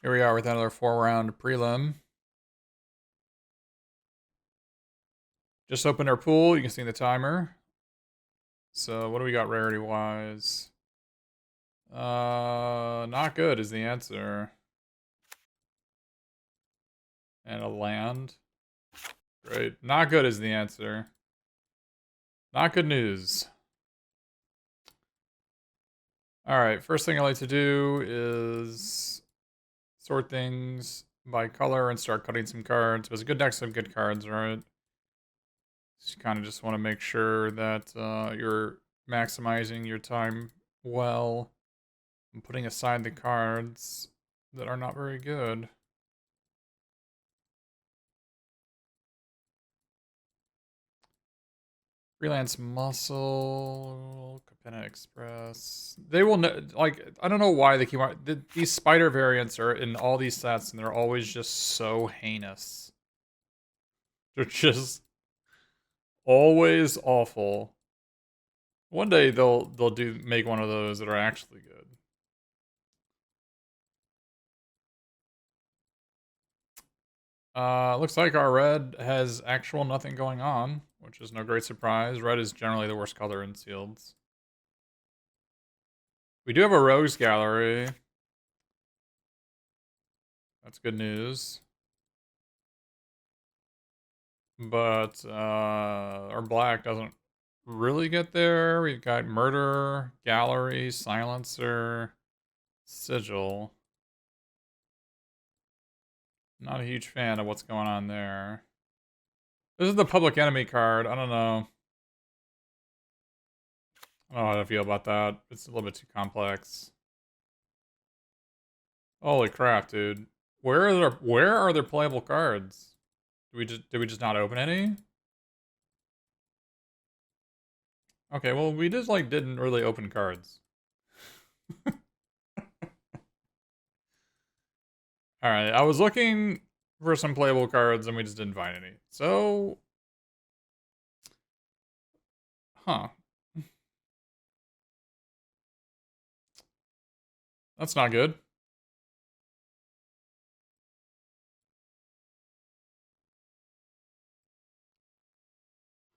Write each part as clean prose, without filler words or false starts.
Here we are with another 4-round prelim. Just opened our pool. You can see the timer. So what do we got rarity wise? Not good is the answer. And a land. Great. Not good is the answer. Not good news. All right. First thing I like to do is sort things by color and start cutting some cards. It was a good deck, some good cards, right? You kind of just want to make sure that you're maximizing your time well. I'm putting aside the cards that are not very good. Freelance Muscle, Capenna Express. They will like. I don't know why they keep on. These spider variants are in all these sets, and they're always just so heinous. They're just always awful. One day they'll do make one of those that are actually good. Looks like our red has actual nothing going on, which is no great surprise. Red is generally the worst color in sealeds. We do have a rogues gallery. That's good news. But our black doesn't really get there. We've got murder, gallery, silencer, sigil. Not a huge fan of what's going on there. This is the public enemy card. I don't know. I don't know how to feel about that. It's a little bit too complex. Holy crap, dude. Where are there playable cards? Did we just not open any? Okay, well we just like didn't really open cards. Alright, I was looking for some playable cards and we just didn't find any. So huh. That's not good.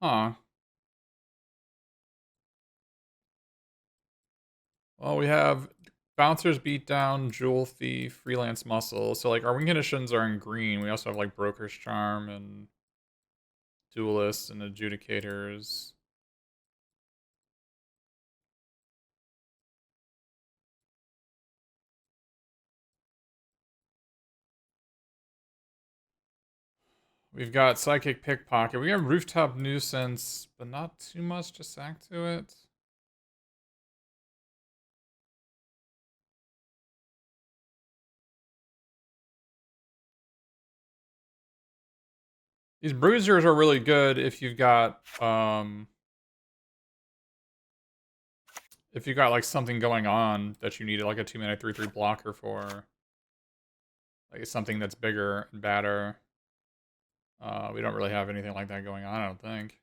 Huh. Well, we have Bouncer's Beatdown, Jewel Thief, Freelance Muscle. So, like, our win conditions are in green. We also have, like, Broker's Charm and Duelists and Adjudicators. We've got Psychic Pickpocket. We have Rooftop Nuisance, but not too much to sack to it. These Bruisers are really good if you've got, like something going on that you need like a 2-mana 3/3 blocker for. Like something that's bigger and badder. We don't really have anything like that going on, I don't think.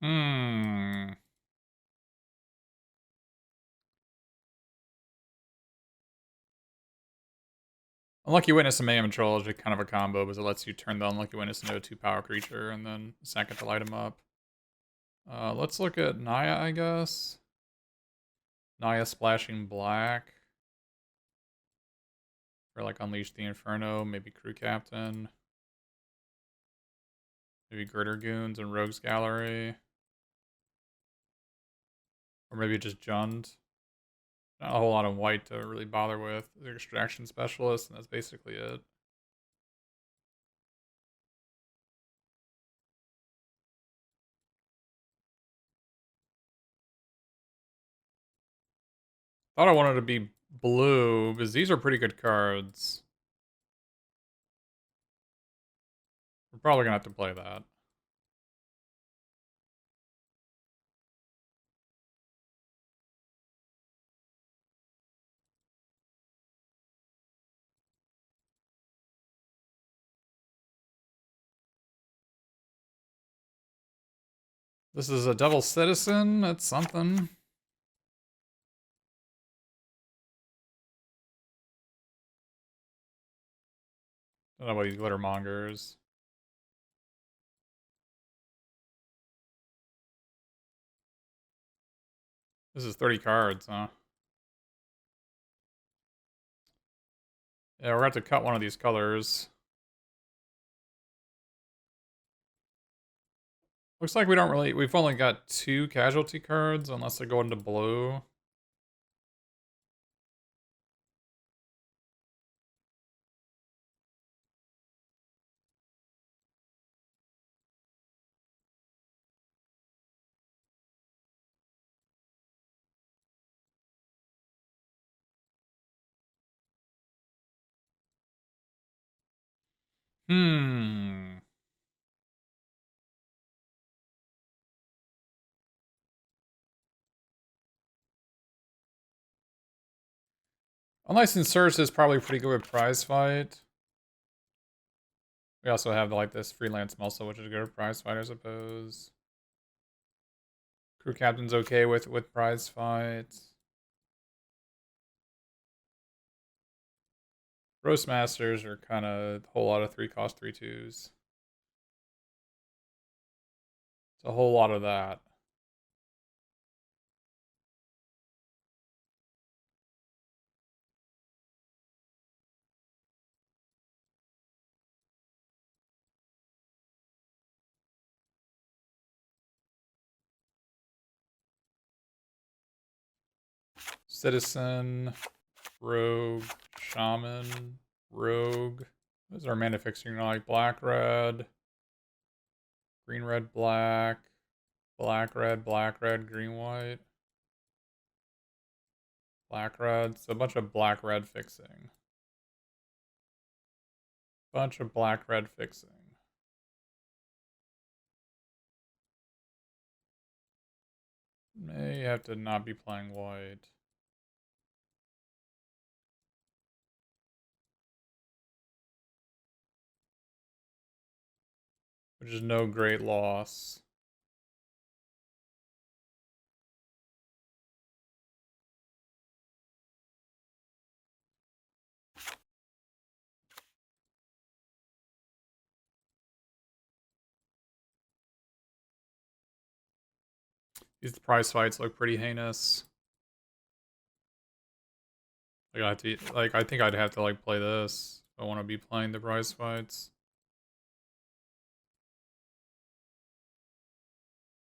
Hmm. Unlucky Witness and Mayhem Troll is kind of a combo because it lets you turn the Unlucky Witness into a 2-power creature and then sack it to light him up. Let's look at Naya, I guess. Naya splashing black. Or like Unleash the Inferno, maybe Crew Captain. Maybe Girder Goons and Rogues Gallery. Or maybe just Jund. Not a whole lot of white to really bother with. The Extraction Specialist, and that's basically it. Thought I wanted to be blue, because these are pretty good cards. We're probably gonna have to play that. This is a Devil Citizen. That's something. Don't know about these glitter mongers. This is 30 cards, huh? Yeah, we're going to have to cut one of these colors. Looks like we don't really... We've only got 2 casualty cards, unless they go into blue. Hmm. Unlicensed Search is probably pretty good with prize fight. We also have like this freelance muscle, which is good with prize fight, I suppose. Crew captain's okay with prize fights. Roast masters are kind of a whole lot of 3-cost 3/2s. It's a whole lot of that. Citizen, rogue, shaman, rogue. Those are mana fixing like black, red, green, red, black, black, red, green, white, black, red. So a bunch of black, red fixing. Bunch of black, red fixing. May have to not be playing white. Which is no great loss. These prize fights look pretty heinous. Like I have to, like I think I'd have to like play this if I want to be playing the prize fights.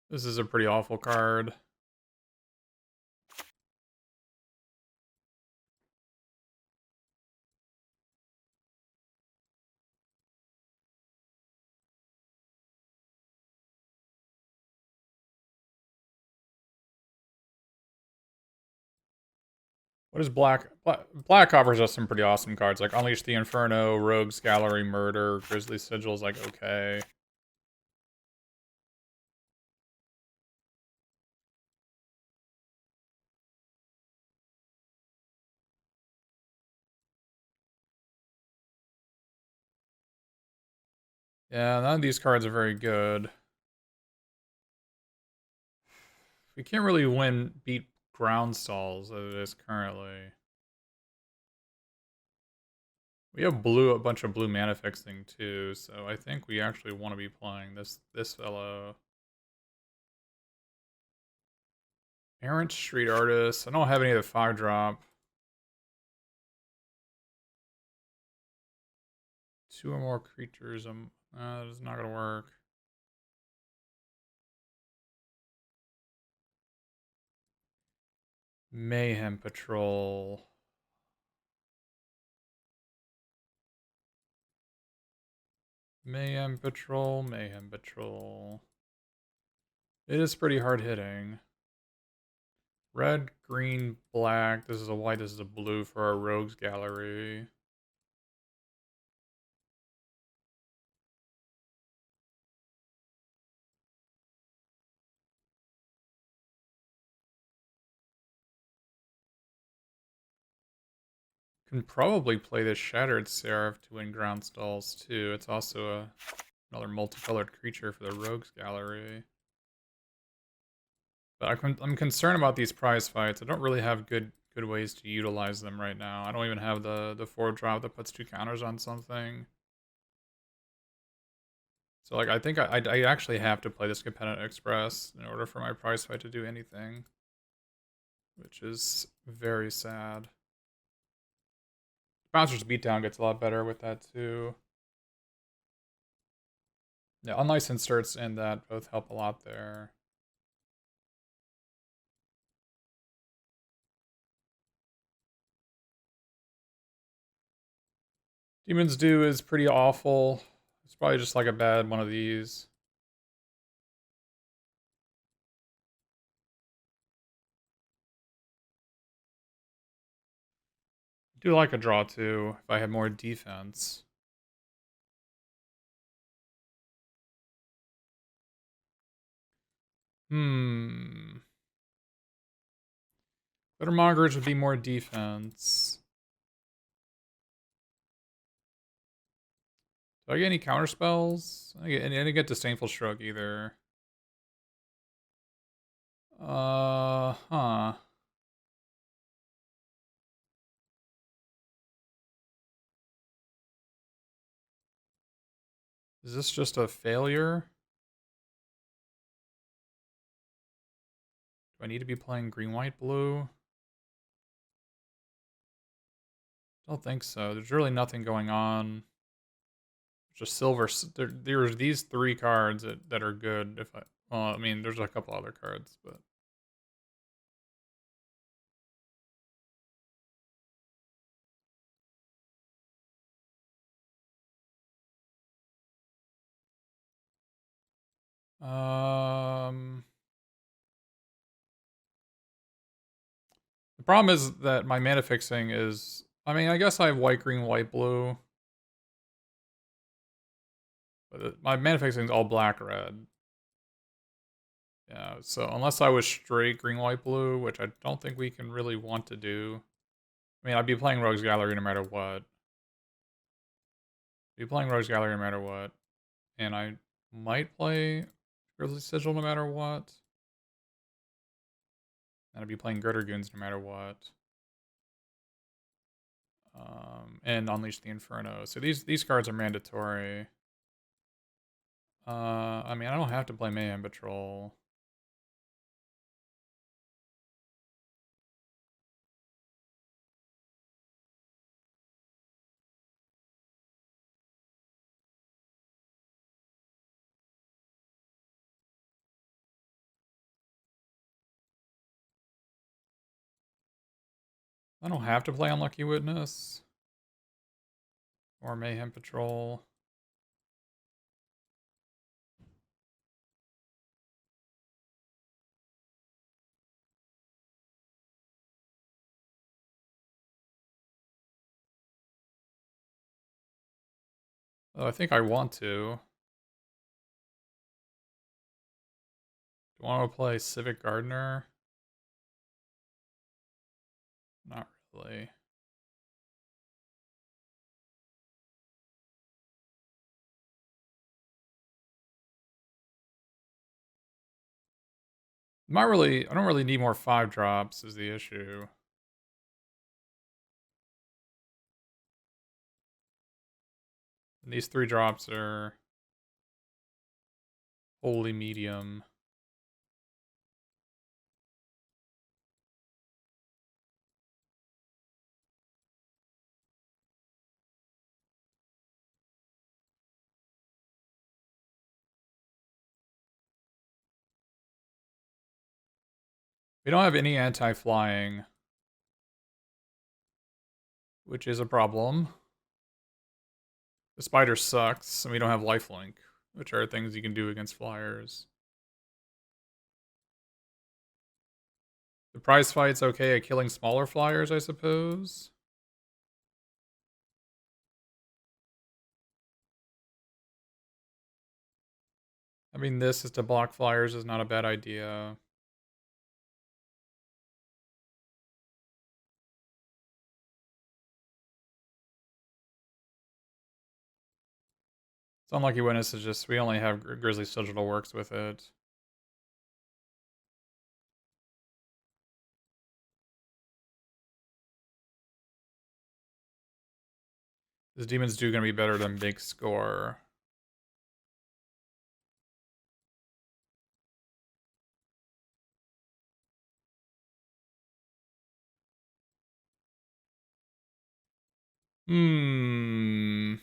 This is a pretty awful card. What is black? Black offers us some pretty awesome cards, like Unleash the Inferno, Rogues Gallery, Murder, Grizzly Sigil's like okay. Yeah, none of these cards are very good. We can't really beat ground stalls as it is currently. We have a bunch of blue mana fixing too, so I think we actually want to be playing this fellow. Errant Street Artist. I don't have any of the 5-drop. 2 or more creatures. That is not gonna work. Mayhem Patrol. Mayhem Patrol, Mayhem Patrol. It is pretty hard hitting. Red, green, black. This is a white, this is a blue for our Rogues Gallery. Can probably play this Shattered Seraph to win ground stalls too. It's also another multicolored creature for the Rogues Gallery. But I'm concerned about these prize fights. I don't really have good ways to utilize them right now. I don't even have the 4-drop that puts 2 counters on something. So like I think I actually have to play this Capenna Express in order for my prize fight to do anything, which is very sad. Bouncer's Beatdown gets a lot better with that too. Yeah, unlicensed inserts and that both help a lot there. Demon's Due is pretty awful. It's probably just like a bad one of these. I do like a draw too if I had more defense. Hmm. Glittermongers would be more defense. Do I get any counter spells? I didn't get Disdainful Stroke either. Huh. Is this just a failure? Do I need to be playing green, white, blue? Don't think so. There's really nothing going on. Just silver. There's these 3 cards that are good. If I, well, I mean, there's a couple other cards, but um, the problem is that my mana fixing is. I mean, I guess I have white, green, white, blue, but my mana fixing is all black, red. Yeah, so unless I was straight green, white, blue, which I don't think we can really want to do. I mean, I'd be playing Rogue's Gallery no matter what. Be playing Rogue's Gallery no matter what. And I might play Grizzly Sigil no matter what. And I'd be playing Girder Goons no matter what. And Unleash the Inferno. So these cards are mandatory. I mean, I don't have to play Mayhem Patrol. I don't have to play Unlucky Witness or Mayhem Patrol. Oh, I think I want to. Do I want to play Civic Gardener? Not really. I don't really need more 5-drops is the issue. And these 3-drops are wholly medium. We don't have any anti-flying, which is a problem. The spider sucks, and we don't have lifelink, which are things you can do against flyers. The prize fight's okay at killing smaller flyers, I suppose. I mean, this is to block flyers is not a bad idea. It's Unlucky Witness is just, we only have Grizzly Sigil works with it. This Demon's Due gonna be better than Big Score. Hmm.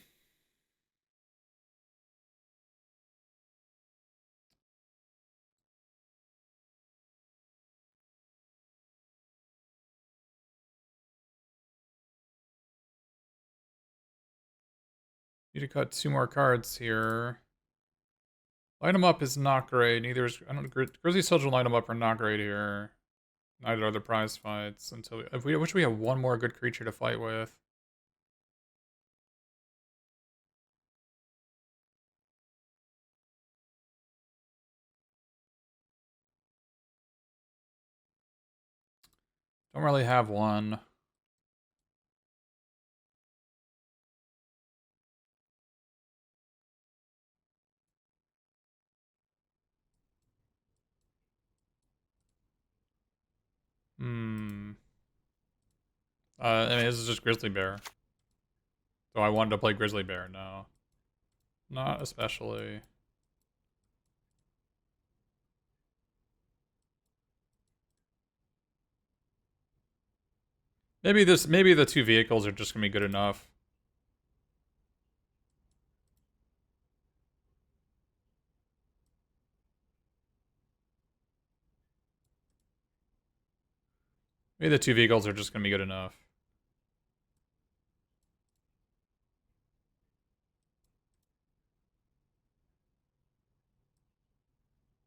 Need to cut 2 more cards here. Light them up is not great. Neither is Grizzly Soldier and Light them up are not great here. Neither are the prize fights until I wish we have one more good creature to fight with. Don't really have one. Hmm. I mean, this is just Grizzly Bear. So I wanted to play Grizzly Bear. No, not especially. Maybe the 2 vehicles are just gonna be good enough. Maybe the 2 vehicles are just gonna be good enough.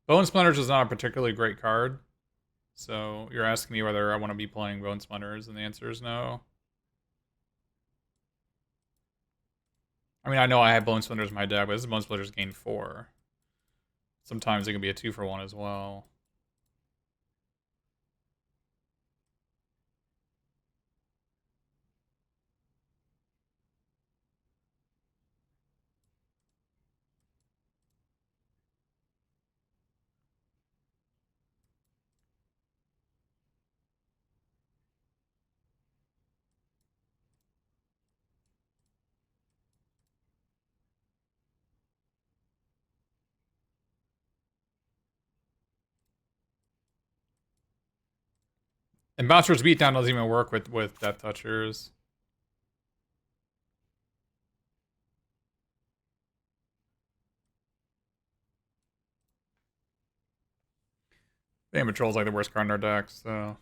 Bone Splinters is not a particularly great card. So you're asking me whether I want to be playing Bone Splinters, and the answer is no. I mean, I know I have Bone Splinters in my deck, but this is Bone Splinters gain 4. Sometimes it can be a 2-for-1 as well. And Bouncer's Beatdown doesn't even work with Death Touchers. Damn Patrol's like the worst card in our deck, so.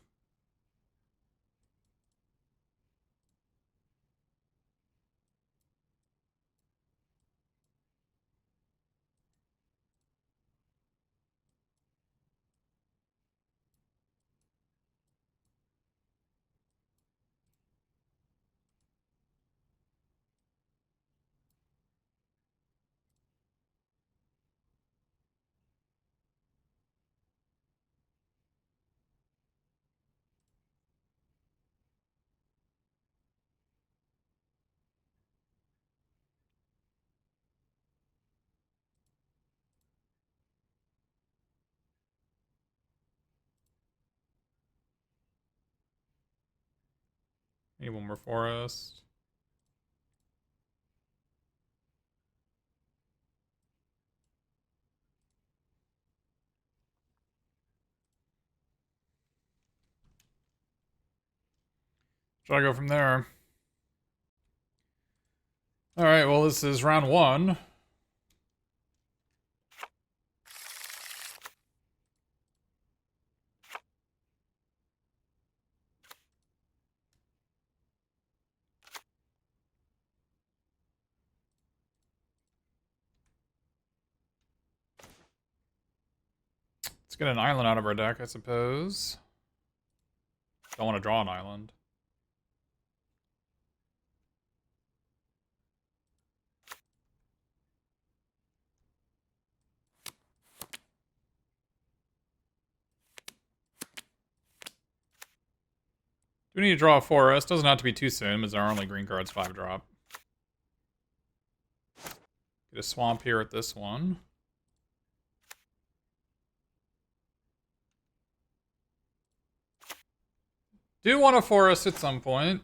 Need one more Forest. Should I go from there? Alright, well, this is round 1. Let's get an island out of our deck, I suppose. Don't want to draw an island. Do we need to draw a Forest? Doesn't have to be too soon, as our only green card's 5-drop. Get a Swamp here at this one. Do want a Forest at some point.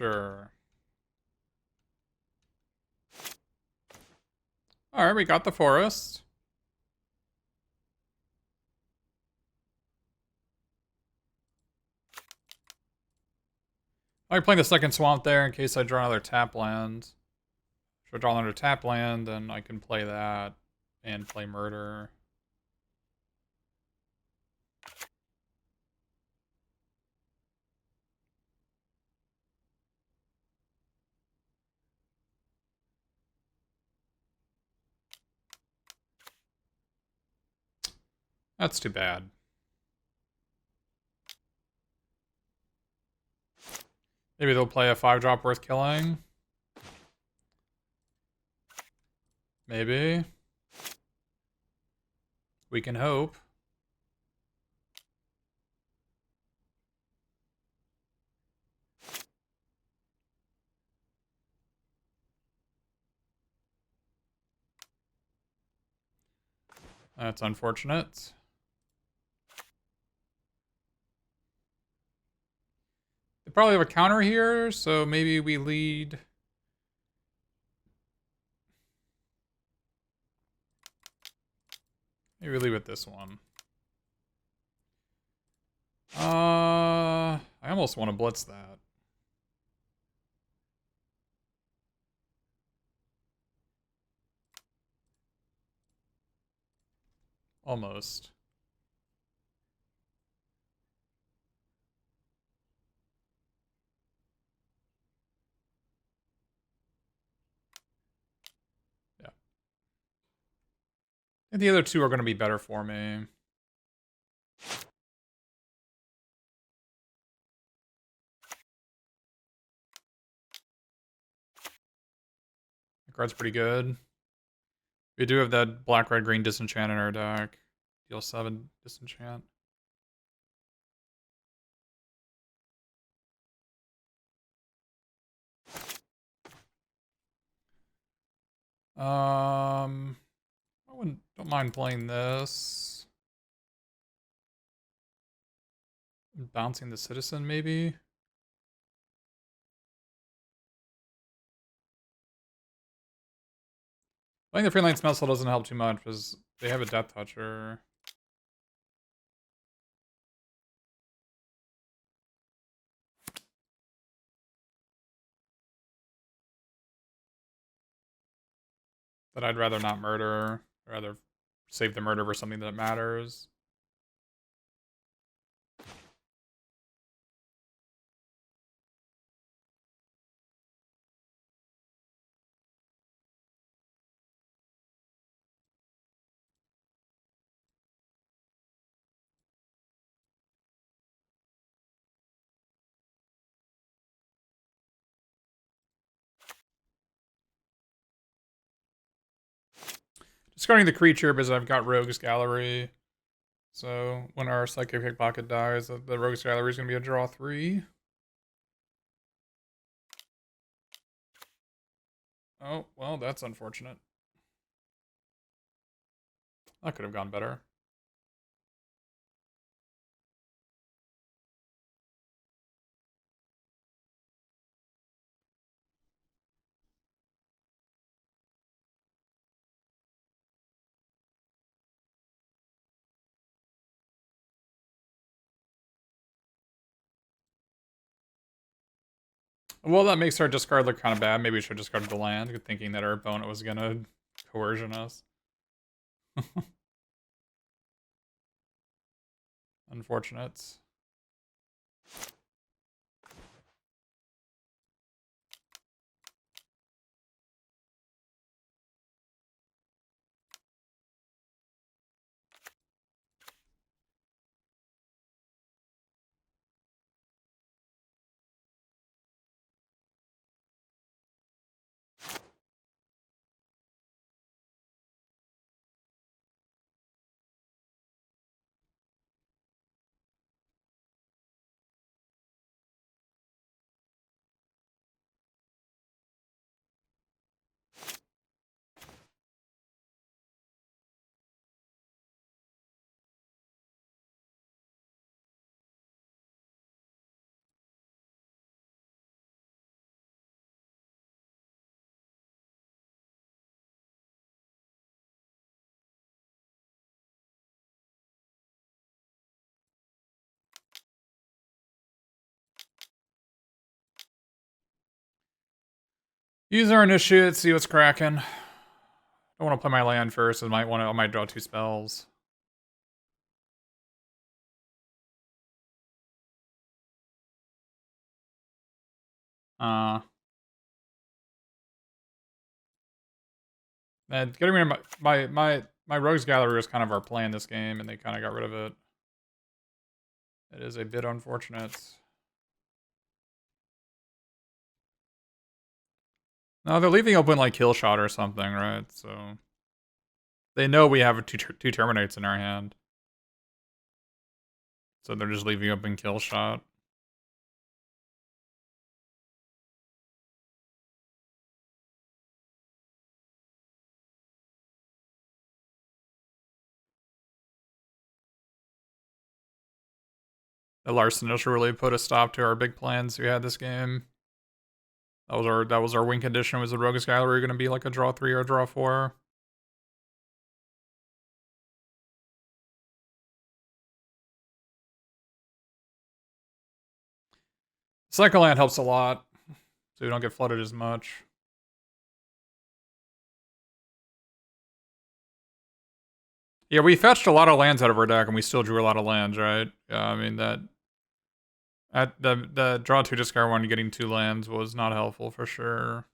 Sure. Alright, we got the forest. I'm playing the second swamp there in case I draw another tap land. If I draw another tap land, then I can play that and play murder. That's too bad. Maybe they'll play a 5-drop worth killing. Maybe. We can hope. That's unfortunate. They probably have a counter here, so maybe we lead. Maybe we lead with this one. I almost want to blitz that. Almost. Yeah. And the other two are going to be better for me. The card's pretty good. We do have that black, red, green disenchant in our deck. Deal 7 disenchant. Don't mind playing this. Bouncing the citizen, maybe? Playing the freelance muscle doesn't help too much because they have a death toucher. That I'd rather not murder. I'd rather save the murder for something that matters. Discarding the creature because I've got Rogue's Gallery. So when our Psychic Pickpocket dies, the Rogue's Gallery is going to be a draw 3. Oh, well, that's unfortunate. That could have gone better. Well, that makes our discard look kind of bad. Maybe we should discard the land, thinking that our opponent was going to coercion us. Unfortunate. Use our initiate, see what's cracking. I want to play my land first. I might draw 2 spells. And getting rid of my Rogues Gallery was kind of our plan this game, and they kind of got rid of it. It is a bit unfortunate. No, they're leaving open like Kill Shot or something, right? So they know we have two Terminates in our hand. So they're just leaving open Kill Shot. The Larcenous really put a stop to our big plans we had this game. That was our win condition. Was the Rogues Gallery going to be like a draw 3 or a draw 4? Cycle Land helps a lot, so we don't get flooded as much. Yeah, we fetched a lot of lands out of our deck, and we still drew a lot of lands, right? Yeah, I mean that. At the draw 2 discard 1 getting 2 lands was not helpful for sure.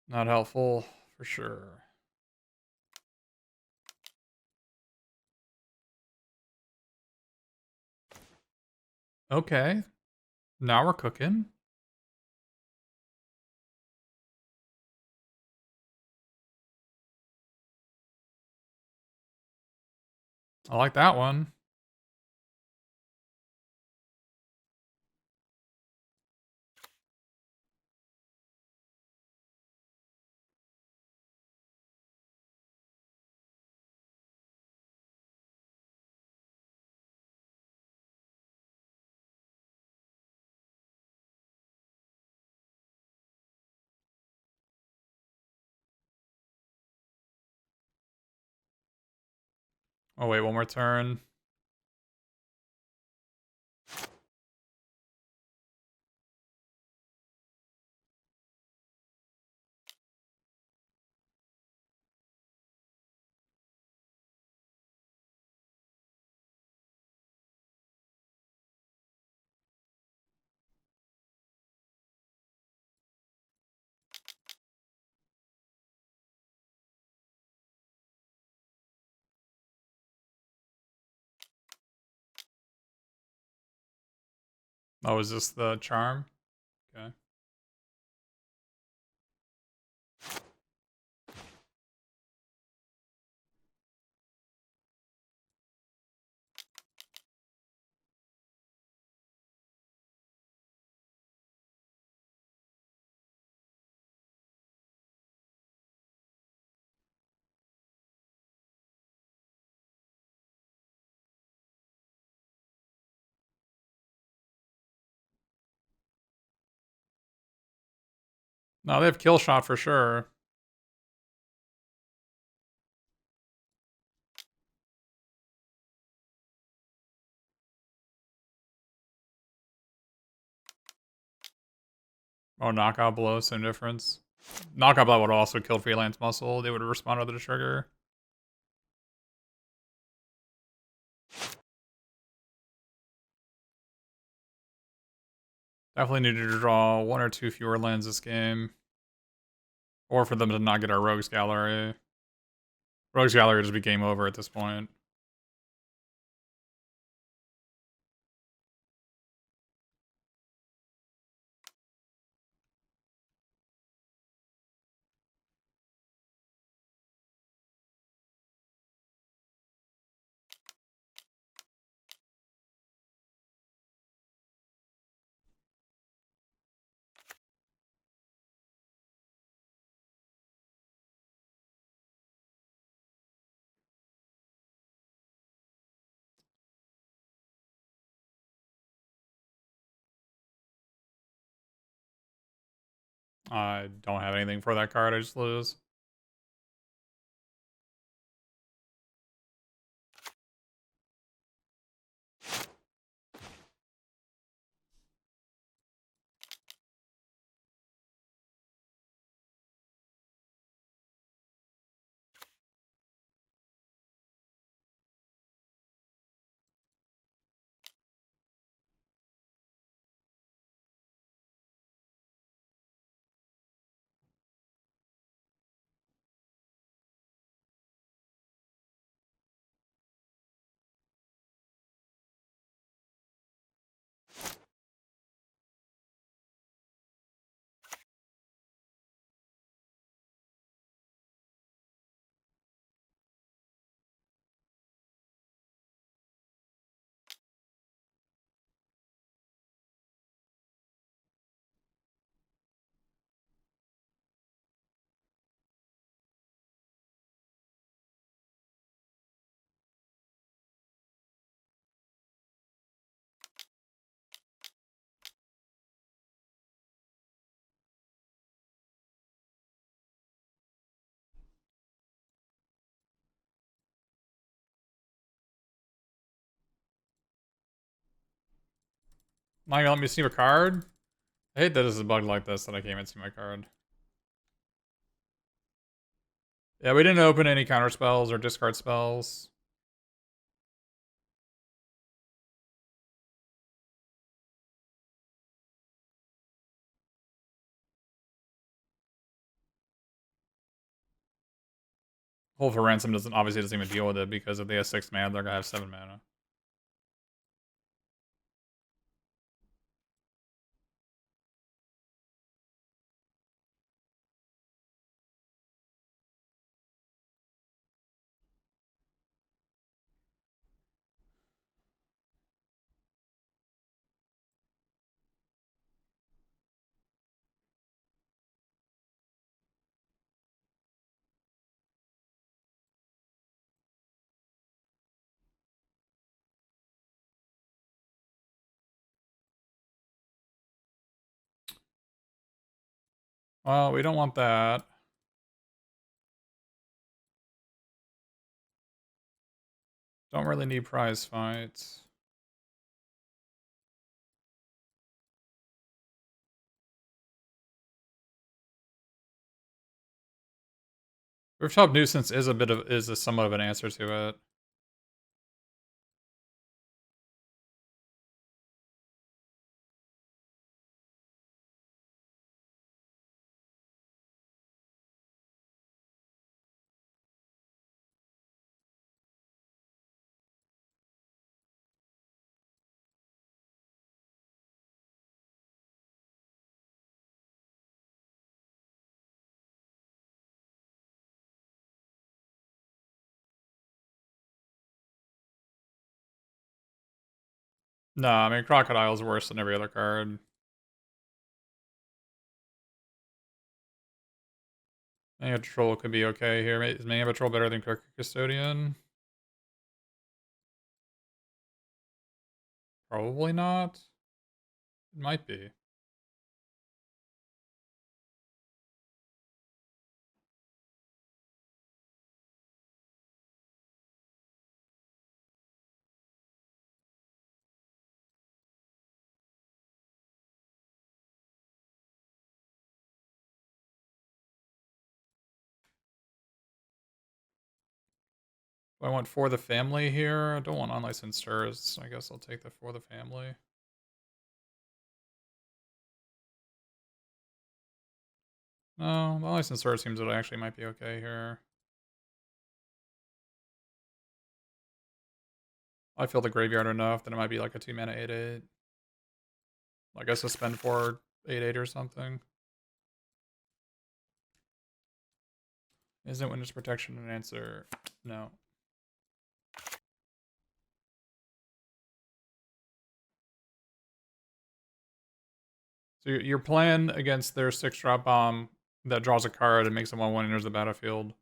Not helpful for sure. Okay, now we're cooking. I like that one. Oh wait, one more turn. Oh, is this the charm? Okay. No, they have Kill Shot for sure. Oh, Knockout Blow, same difference. Knockout Blow would also kill Freelance Muscle. They would have responded to the trigger. Definitely needed to draw 1 or 2 fewer lands this game. Or for them to not get our Rogues Gallery. Rogues Gallery would just be game over at this point. I don't have anything for that card, I just lose. Not gonna let me see a card? I hate that there's a bug like this that I can't even see my card. Yeah, we didn't open any counter spells or discard spells. Hold for Ransom obviously doesn't even deal with it because if they have 6 mana, they're gonna have 7 mana. Well, we don't want that. Don't really need prize fights. Rooftop Nuisance is a somewhat of an answer to it. No, I mean Crocodile's worse than every other card. Mega Patrol could be okay here. Is Mega Patrol better than Crooked Custodian? Probably not. It might be. I want For the Family here. I don't want Unlicensed Hearse, so I guess I'll take the For the Family. No, the Unlicensed Hearse seems that it actually might be okay here. I feel the graveyard enough that it might be like a 2 mana 8/8. I guess suspend for 8/8 or something. Isn't Witness Protection an answer? No. So your plan against their 6-drop bomb that draws a card and makes a 1/1 enters the battlefield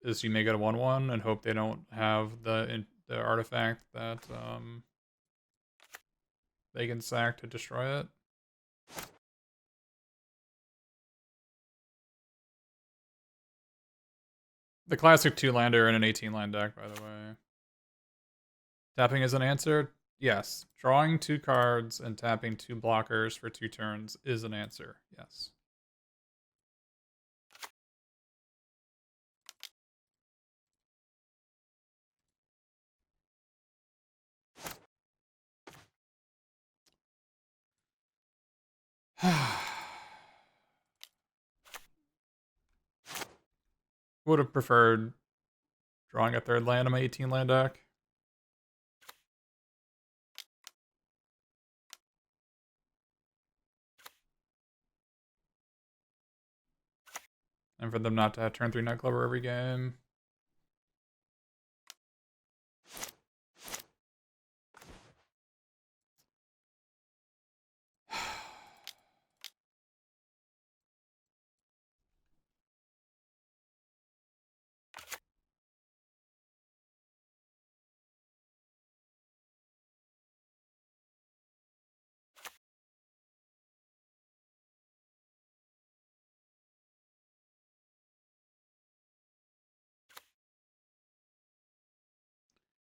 is you make it a 1/1 and hope they don't have the artifact that they can sack to destroy it. The classic 2-lander in an 18-land deck, by the way. Tapping is an answer? Yes. Drawing 2 cards and tapping 2 blockers for 2 turns is an answer. Yes. Would have preferred drawing a 3rd land in my 18-land deck. And for them not to have turn 3 Nightclubber every game.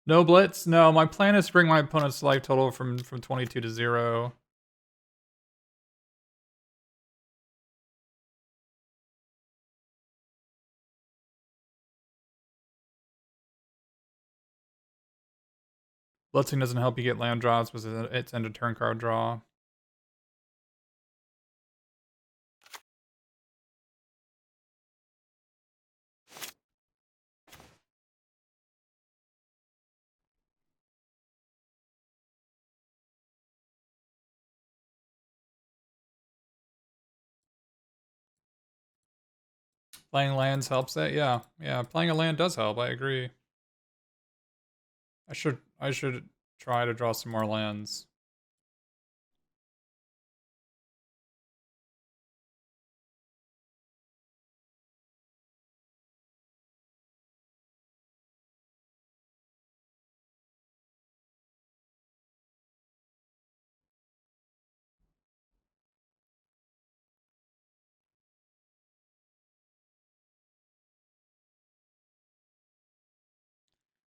No blitz? No, my plan is to bring my opponent's life total from 22 to 0. Blitzing doesn't help you get land drops because it's end of turn card draw. Playing lands helps it. Yeah, playing a land does help. I agree. I should try to draw some more lands.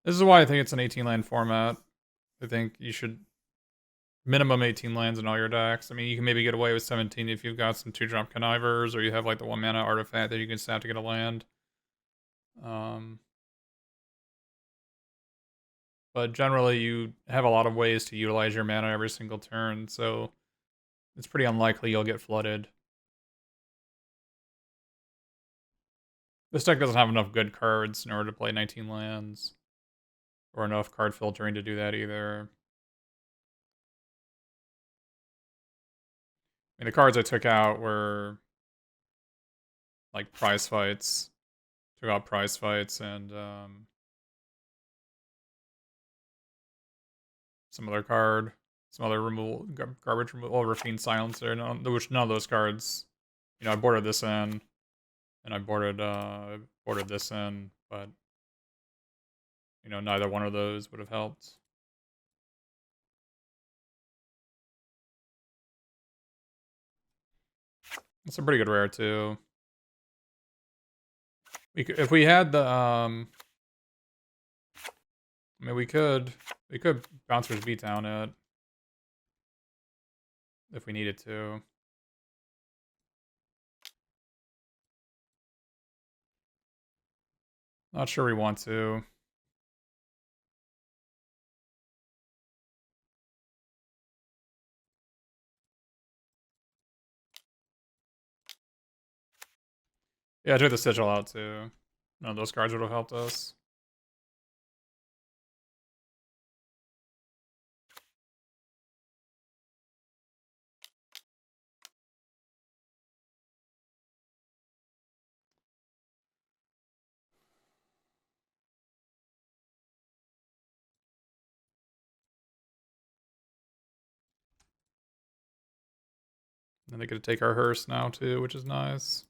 This is why I think it's an 18 land format. I think you should minimum 18 lands in all your decks. I mean, you can maybe get away with 17 if you've got some 2-drop connivers or you have like the 1 mana artifact that you can snap to get a land. But generally, you have a lot of ways to utilize your mana every single turn, so it's pretty unlikely you'll get flooded. This deck doesn't have enough good cards in order to play 19 lands, or enough card filtering to do that either. I mean, the cards I took out were like prize fights. Took out prize fights and some other card, some other removal, garbage removal, Rafine Silencer. Which none of those cards. You know, I boarded this in, and I boarded this in, but you know, neither one of those would have helped. It's a pretty good rare too. We could, if we had the I mean, we could Bouncer's Beatdown it if we needed to. Not sure we want to. Yeah, I took the Sigil out too. None of those cards would have helped us. And they get to take our Hearse now too, which is nice.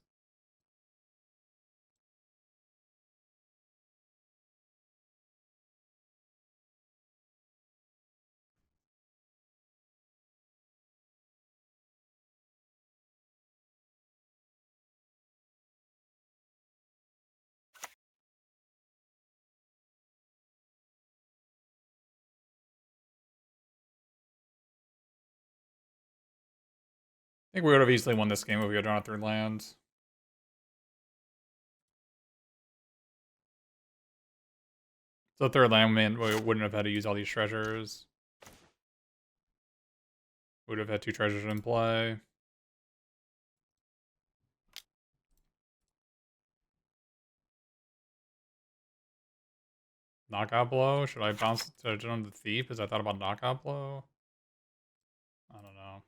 think we would have easily won this game if we had drawn a third land. So third land, man, we wouldn't have had to use all these treasures. We would have had 2 treasures in play. Knockout blow? Should I bounce to the thief? Because I thought about knockout blow. I don't know.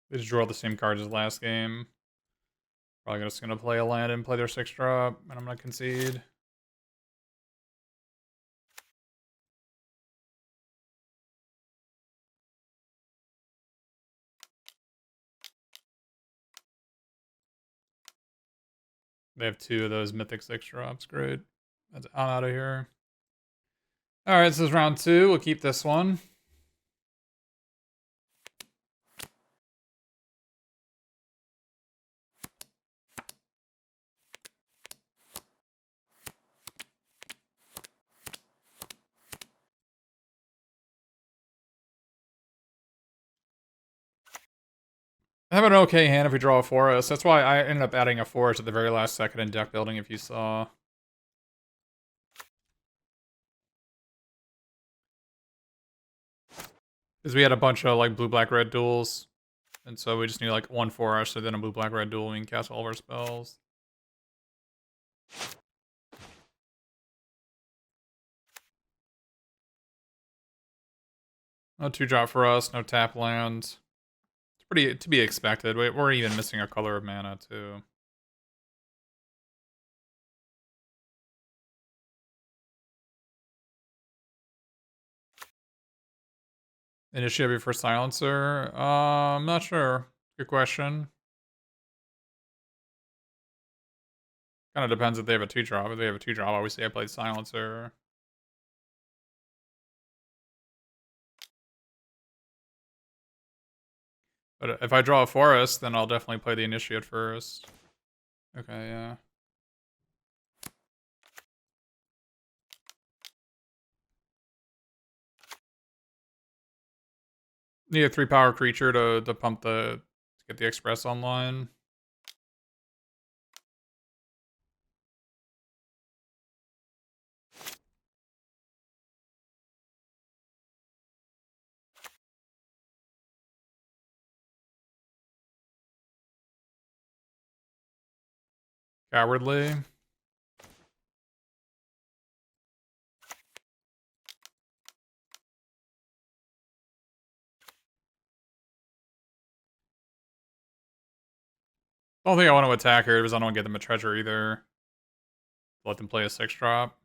They just drew all the same cards as last game. Probably just gonna play a land and play their 6-drop, and I'm gonna concede. They have 2 of those mythic 6-drops. Great. I'm out of here. Alright, this is round 2. We'll keep this one. I have an okay hand if we draw a forest. That's why I ended up adding a forest at the very last second in deck building, if you saw. Because we had a bunch of like blue, black, red duels. And so we just need like 1 forest, so then a blue, black, red duel, and we can cast all of our spells. No 2-drop for us, no tap lands. It's pretty to be expected. We're even missing a color of mana, too. Initiative for silencer? I'm not sure. Good question. Kind of depends if they have a 2-drop. If they have a 2-drop, obviously I played silencer. But if I draw a forest, then I'll definitely play the initiate first. Okay, yeah. Need a 3-power creature to pump to get the express online. Cowardly. I don't think I want to attack her because I don't want to get them a treasure either. Let them play a 6-drop.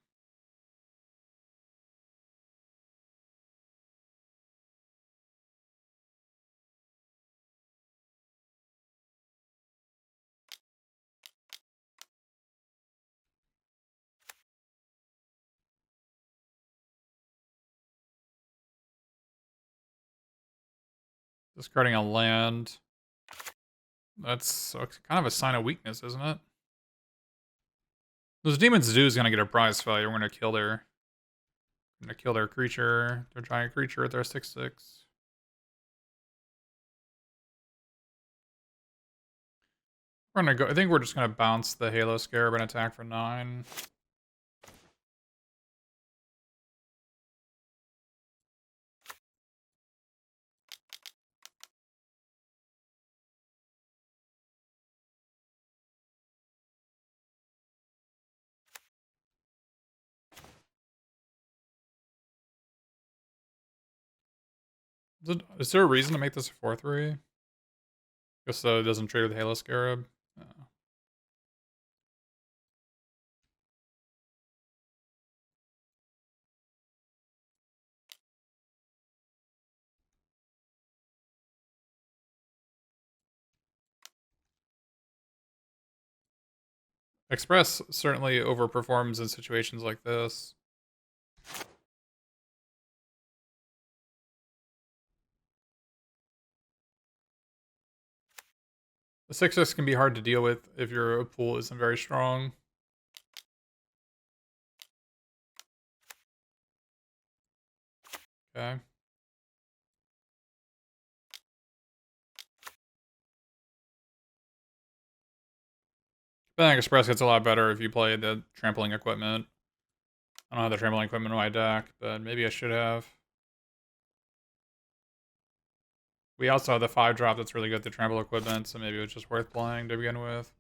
Discarding a land. That's kind of a sign of weakness, isn't it? Those Demon's Zoo is gonna get a prize value. We're gonna kill their creature, their giant creature with their 6/6. We're gonna go. I think we're just gonna bounce the Halo Scarab and attack for 9. Is there a reason to make this a 4/3? Just so it doesn't trade with Halo Scarab. Express certainly overperforms in situations like this. The 6/6 can be hard to deal with if your pool isn't very strong. Okay. Capenna Express gets a lot better if you play the trampling equipment. I don't have the trampling equipment in my deck, but maybe I should have. We also have the 5-drop that's really good at the trample equipment, so maybe it was just worth playing to begin with.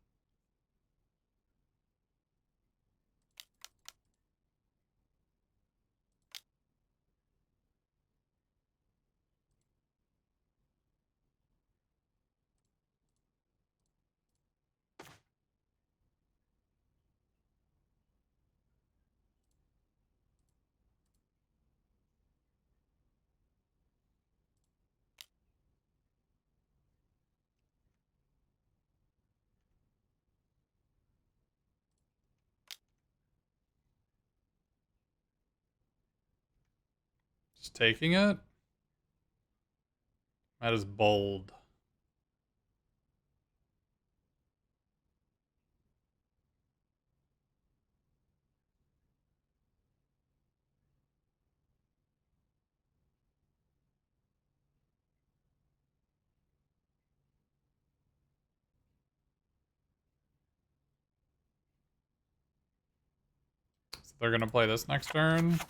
Just taking it? That is bold. So they're gonna play this next turn.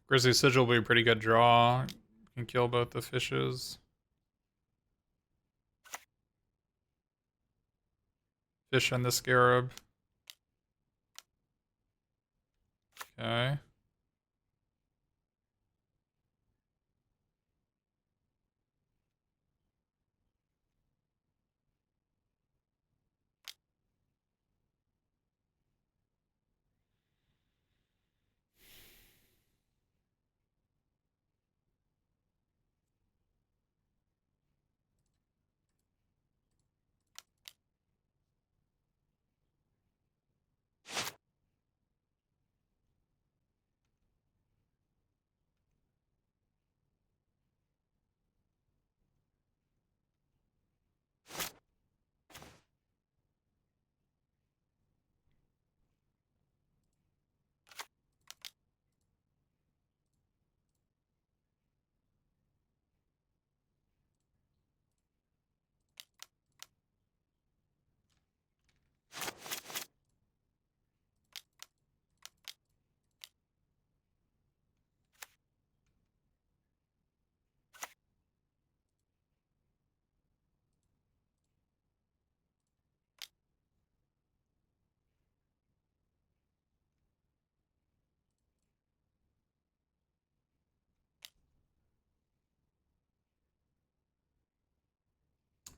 Grizzly Sigil will be a pretty good draw. Can kill both the fishes. Fish and the scarab. Okay.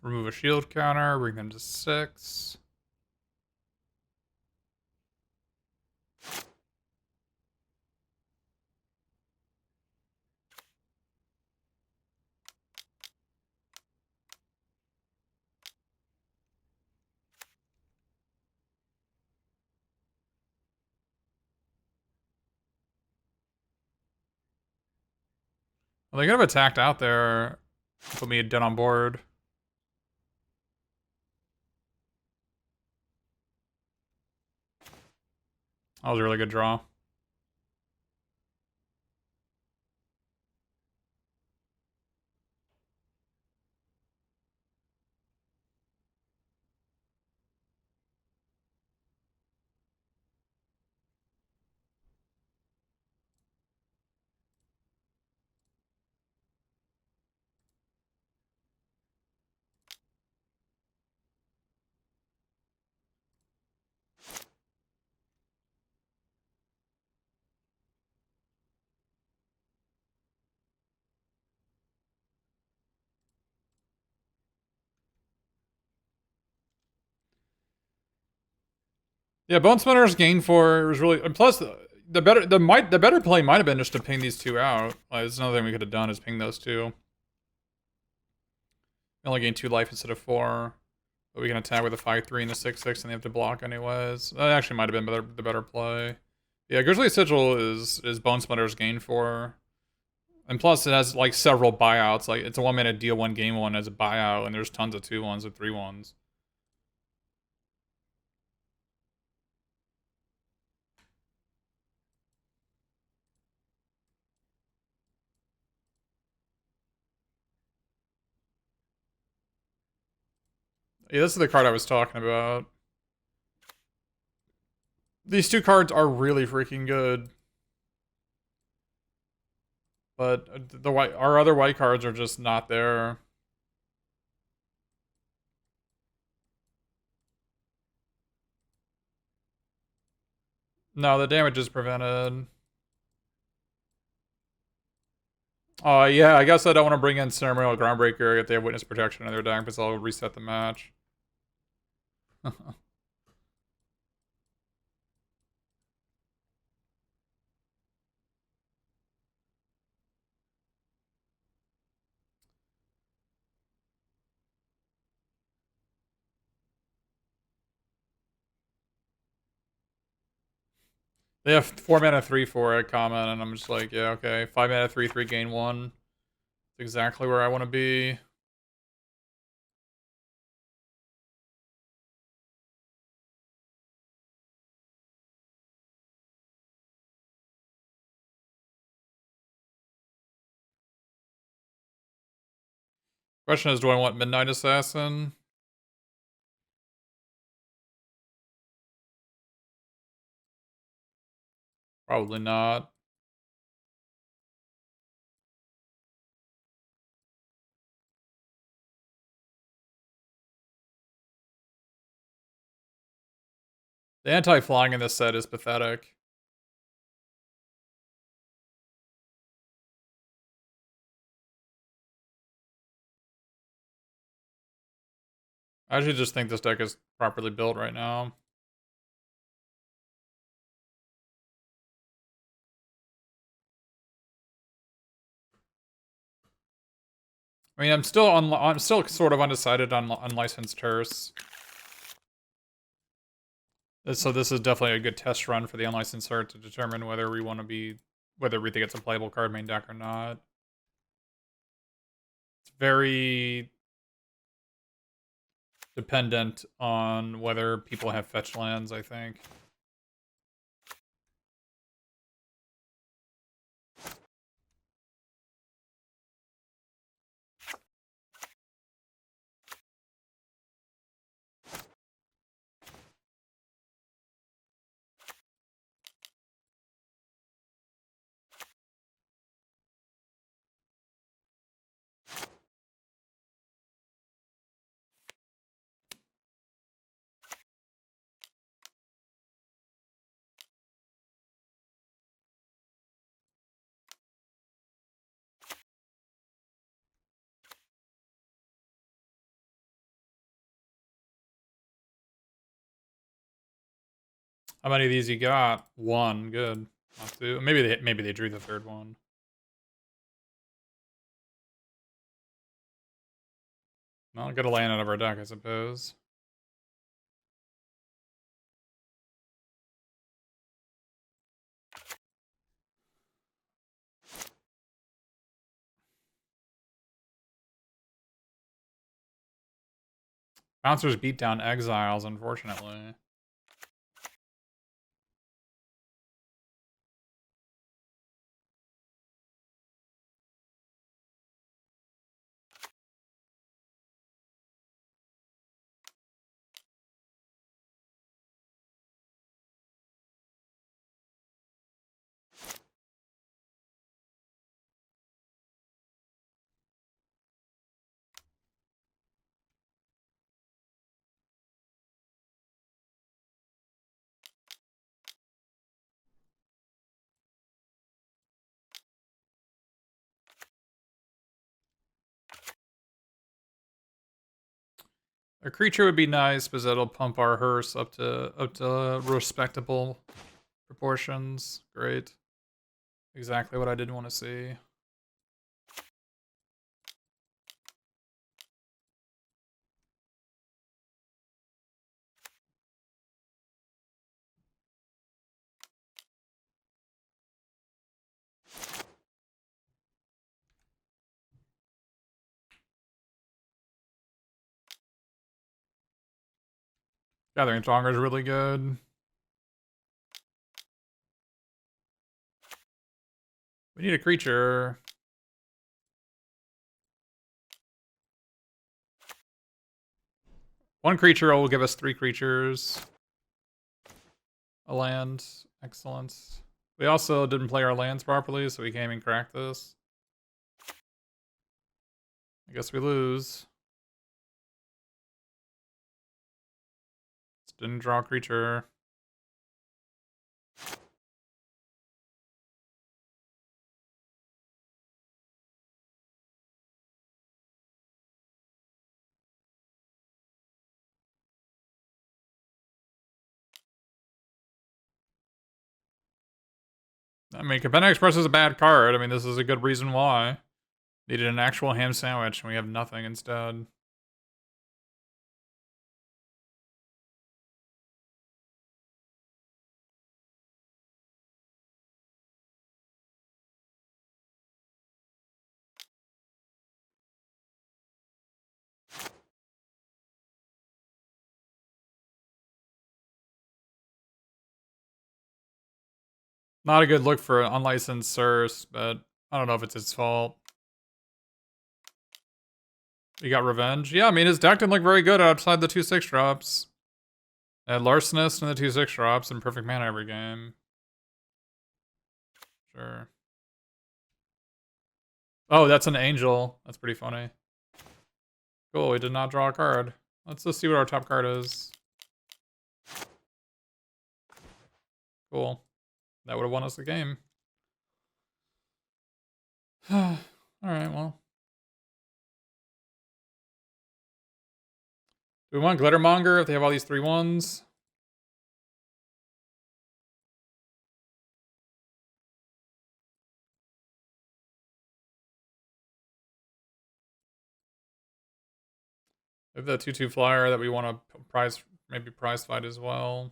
Remove a shield counter, bring them to 6. Well, they could have attacked out there. Put me dead on board. That was a really good draw. Yeah, Bone Splinter's gain 4 was really, and plus the better play might have been just to ping these two out. There's another thing we could have done is ping those two. We only gain 2 life instead of 4. But we can attack with a 5-3 and a 6-6, and they have to block anyways. That actually might have been the better play. Yeah, Grizzly Sigil is Bone Splinter's gain 4. And plus, it has like several buyouts. Like it's a 1 mana deal 1 game 1 as a buyout, and there's tons of 2-1s and 3-1s. Yeah, this is the card I was talking about. These two cards are really freaking good. But our other white cards are just not there. No, the damage is prevented. Yeah, I guess I don't want to bring in Ceremonial Groundbreaker if they have Witness Protection in their deck, because I'll reset the match. They have 4 mana 3/4 at common, and I'm just like, yeah, okay. 5 mana 3/3 gain 1. It's exactly where I want to be. Question is, do I want Midnight Assassin? Probably not. The anti-flying in this set is pathetic. I actually just think this deck is properly built right now. I mean, I'm still sort of undecided on unlicensed Hearse. So this is definitely a good test run for the unlicensed Hearse to determine whether we think it's a playable card main deck or not. It's very dependent on whether people have fetch lands, I think. How many of these you got? One. Good. Not two. Maybe they drew the third one. Well, get a land out of our deck, I suppose. Bouncers beat down exiles, unfortunately. A creature would be nice because that'll pump our hearse up to respectable proportions. Great. Exactly what I didn't want to see. Gathering Stronger is really good. We need a creature. One creature will give us 3 creatures. A land. Excellent. We also didn't play our lands properly, so we can't even crack this. I guess we lose. Just didn't draw a creature. I mean, Capenna Express is a bad card. I mean, this is a good reason why. Needed an actual ham sandwich, and we have nothing instead. Not a good look for an unlicensed source, but I don't know if it's its fault. He got revenge. Yeah, I mean, his deck didn't look very good outside the 2/6 drops. It had Larcenist and the 2/6 drops and perfect mana every game. Sure. Oh, that's an angel. That's pretty funny. Cool, we did not draw a card. Let's just see what our top card is. Cool. That would have won us the game. Alright, well. Do we want Glittermonger if they have all these 3/1s? If the 2/2 flyer that we want to prize, maybe prize fight as well.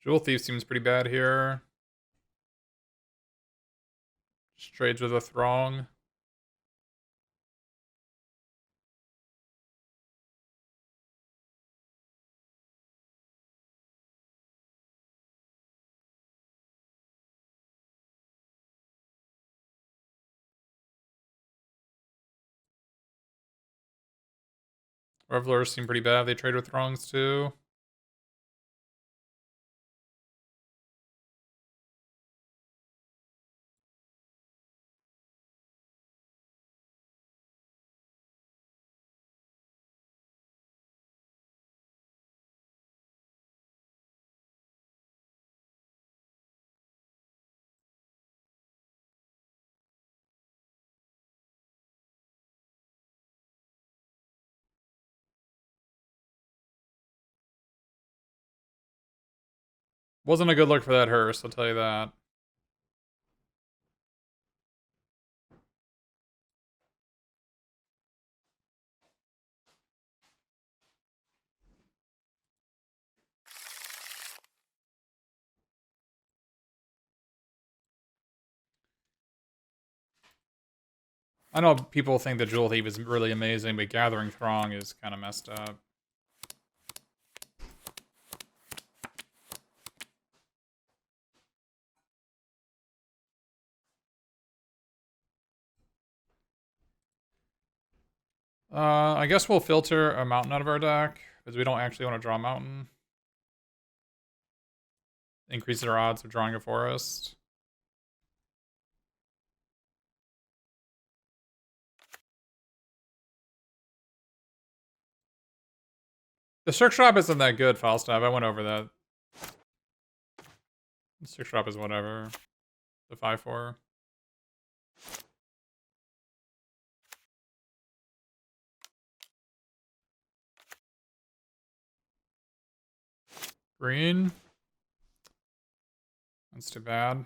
Jewel Thief seems pretty bad here. Just trades with a Throng. Revelers seem pretty bad. They trade with Throngs too. Wasn't a good look for that hearse, I'll tell you that. I know people think that Jewel Thief is really amazing, but Gathering Throng is kind of messed up. I guess we'll filter a mountain out of our deck, because we don't actually want to draw a mountain. Increases our odds of drawing a forest. The 6 drop isn't that good, Falstaff. I went over that. The 6 drop is whatever. The 5/4. Green. That's too bad.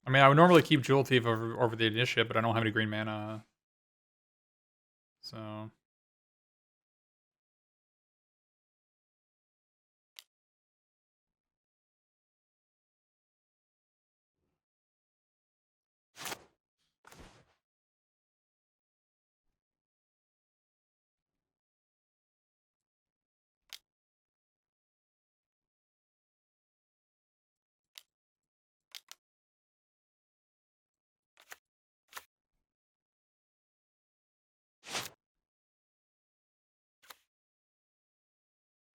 I mean, I would normally keep Jewel Thief over the Initiate, but I don't have any green mana. So...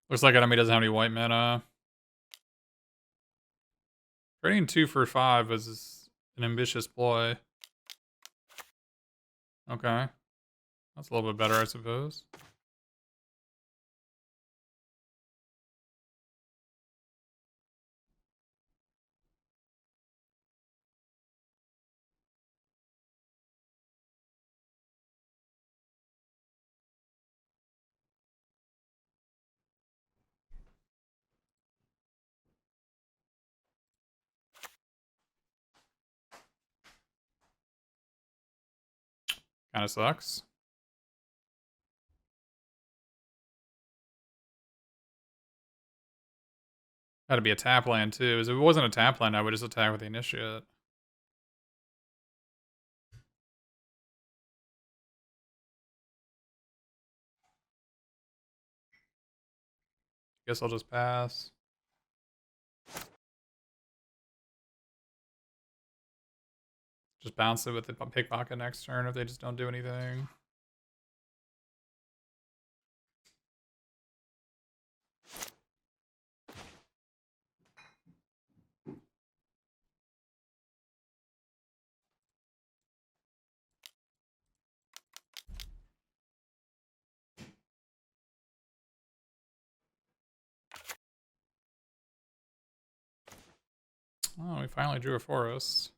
Looks like enemy doesn't have any white mana. Trading 2 for 5 is an ambitious ploy. Okay. That's a little bit better, I suppose. Kind of sucks. Had to be a tap land too. If it wasn't a tap land, I would just attack with the Initiate. Guess I'll just pass. Just bounce it with the pickpocket next turn if they just don't do anything. Oh, we finally drew a forest.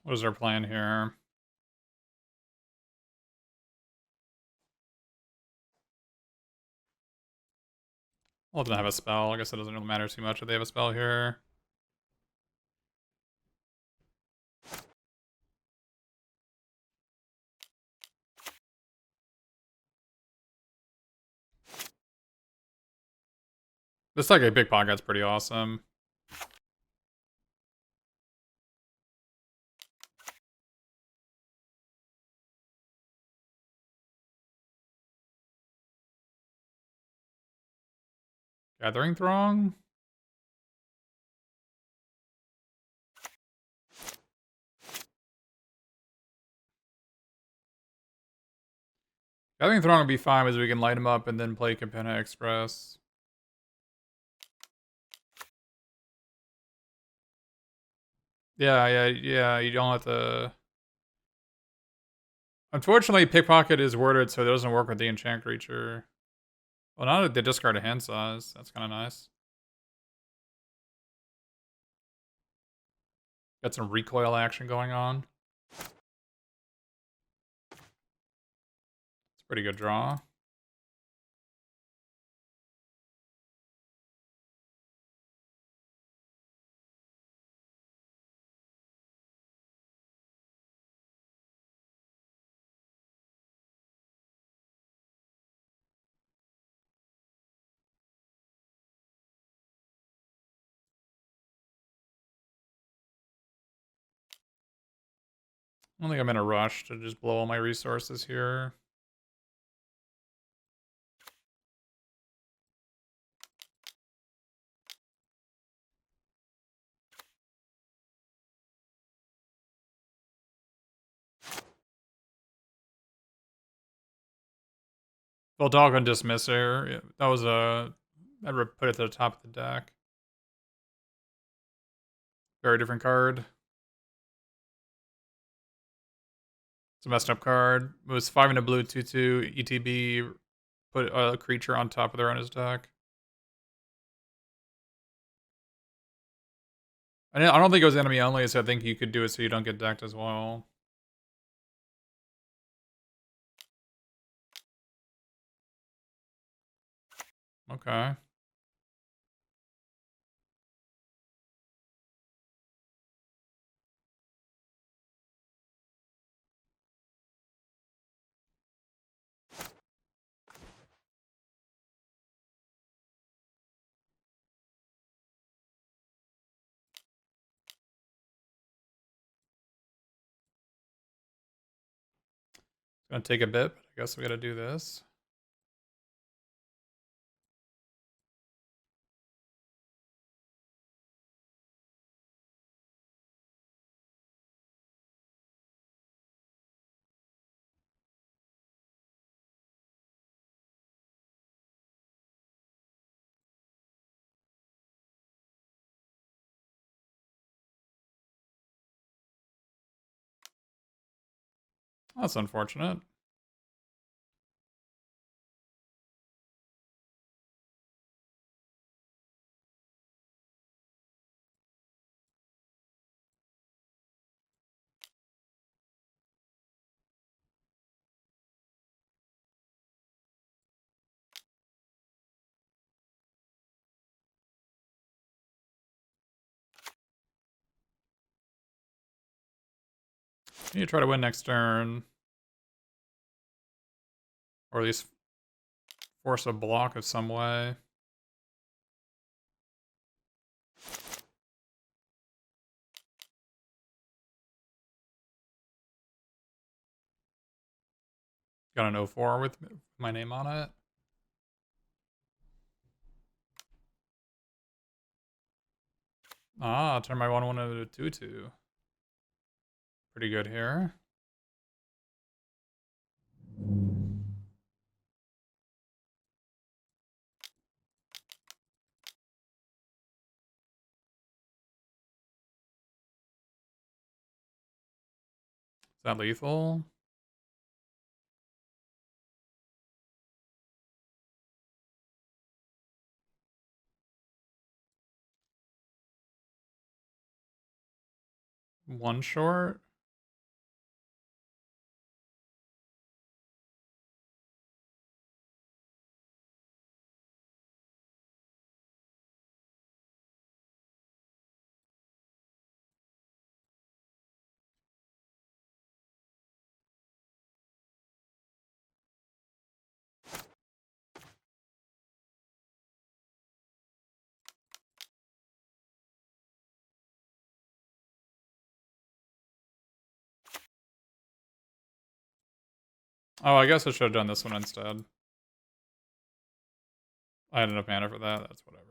What is our plan here? Well, it doesn't have a spell. I guess it doesn't really matter too much if they have a spell here. This like a pickpocket's pretty awesome. Gathering Throng? Gathering Throng would be fine because we can light him up and then play Capenna Express. Yeah, you don't have to... Unfortunately, Pickpocket is worded so it doesn't work with the enchant creature. Well, now that they discard a hand size, that's kind of nice. Got some recoil action going on. It's a pretty good draw. I don't think I'm in a rush to just blow all my resources here. Well, dog and dismisser. Yeah, that was I'd put it to the top of the deck. Very different card. It's a messed up card. It was 5 and a blue 2/2 ETB. Put a creature on top of their own his deck. I don't think it was enemy only, so I think you could do it so you don't get decked as well. Okay. It's gonna take a bit, but I guess we gotta do this. That's unfortunate. You need to try to win next turn. Or at least force a block of some way. Got an 0-4 with my name on it. Ah, turn my 1/1 into a 2/2. Pretty good here. Is that lethal? One short? Oh, I guess I should have done this one instead. I had enough mana for that, that's whatever.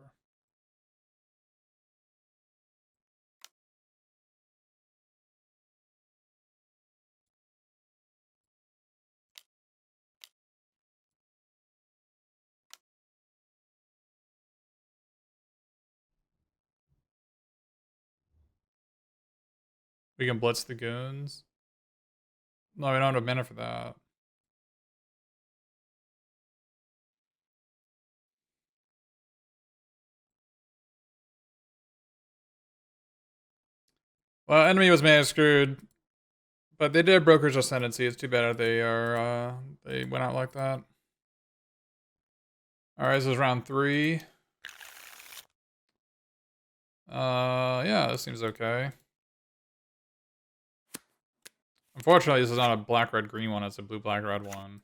We can blitz the goons. No, we don't have mana for that. Well, enemy was mana screwed, but they did Broker's Ascendancy. It's too bad they went out like that. Alright, this is round 3. Yeah, this seems okay. Unfortunately, this is not a black-red-green one, it's a blue-black-red one.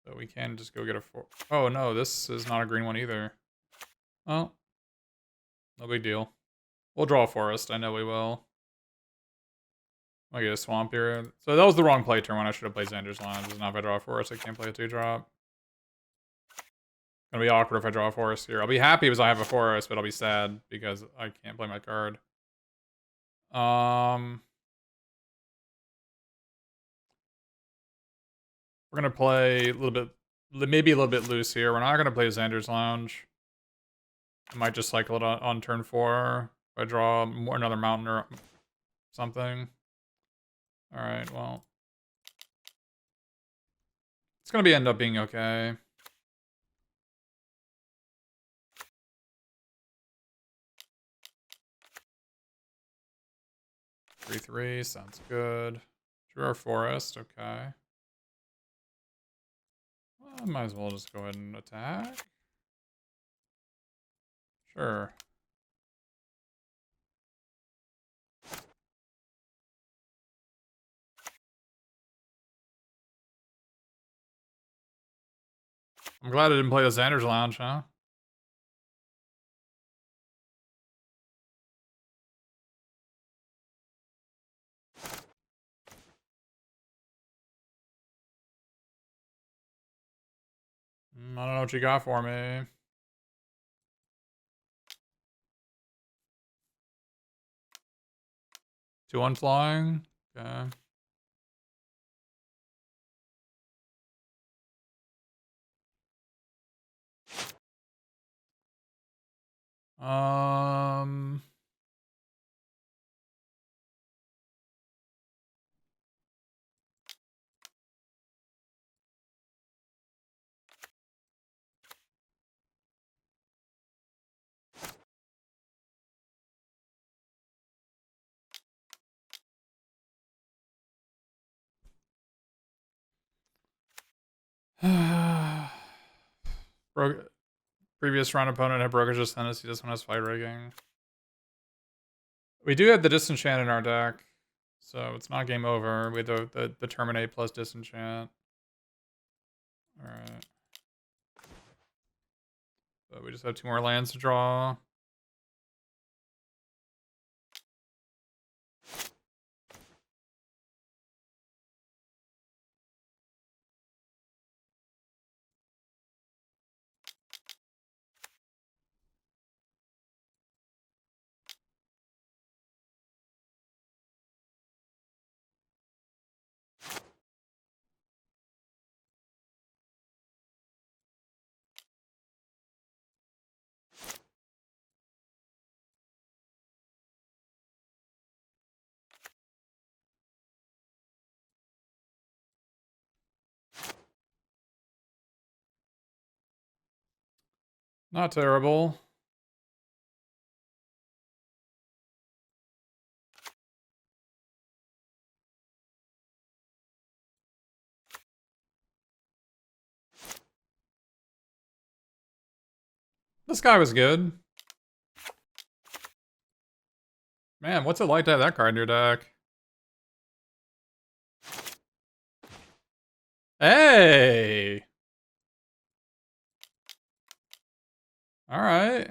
So we can just go get a 4. Oh no, this is not a green one either. Oh. No big deal. We'll draw a forest, I know we will. I get a swamp here. So that was the wrong play turn when I should have played Xander's Lands. Now if I draw a forest, I can't play a 2-drop. Gonna be awkward if I draw a forest here. I'll be happy because I have a forest, but I'll be sad because I can't play my card. We're gonna play a little bit maybe a little bit loose here. We're not going to play Xander's Lounge. I might just cycle it on turn 4 if I draw another mountain or something. Alright, well. It's going to end up being okay. Three, 3, sounds good. Drew our forest, okay. Well, might as well just go ahead and attack. Sure. I'm glad I didn't play the Xander's Lounge, huh? I don't know what you got for me. 2-1 flying. Okay. Um. Broke. Previous round opponent had Broker's Tendency. This one has fight rigging. We do have the Disenchant in our deck, so it's not game over. We have the Terminate plus Disenchant. Alright. But we just have 2 more lands to draw. Not terrible. This guy was good. Man, what's it like to have that card in your deck? Hey! Alright.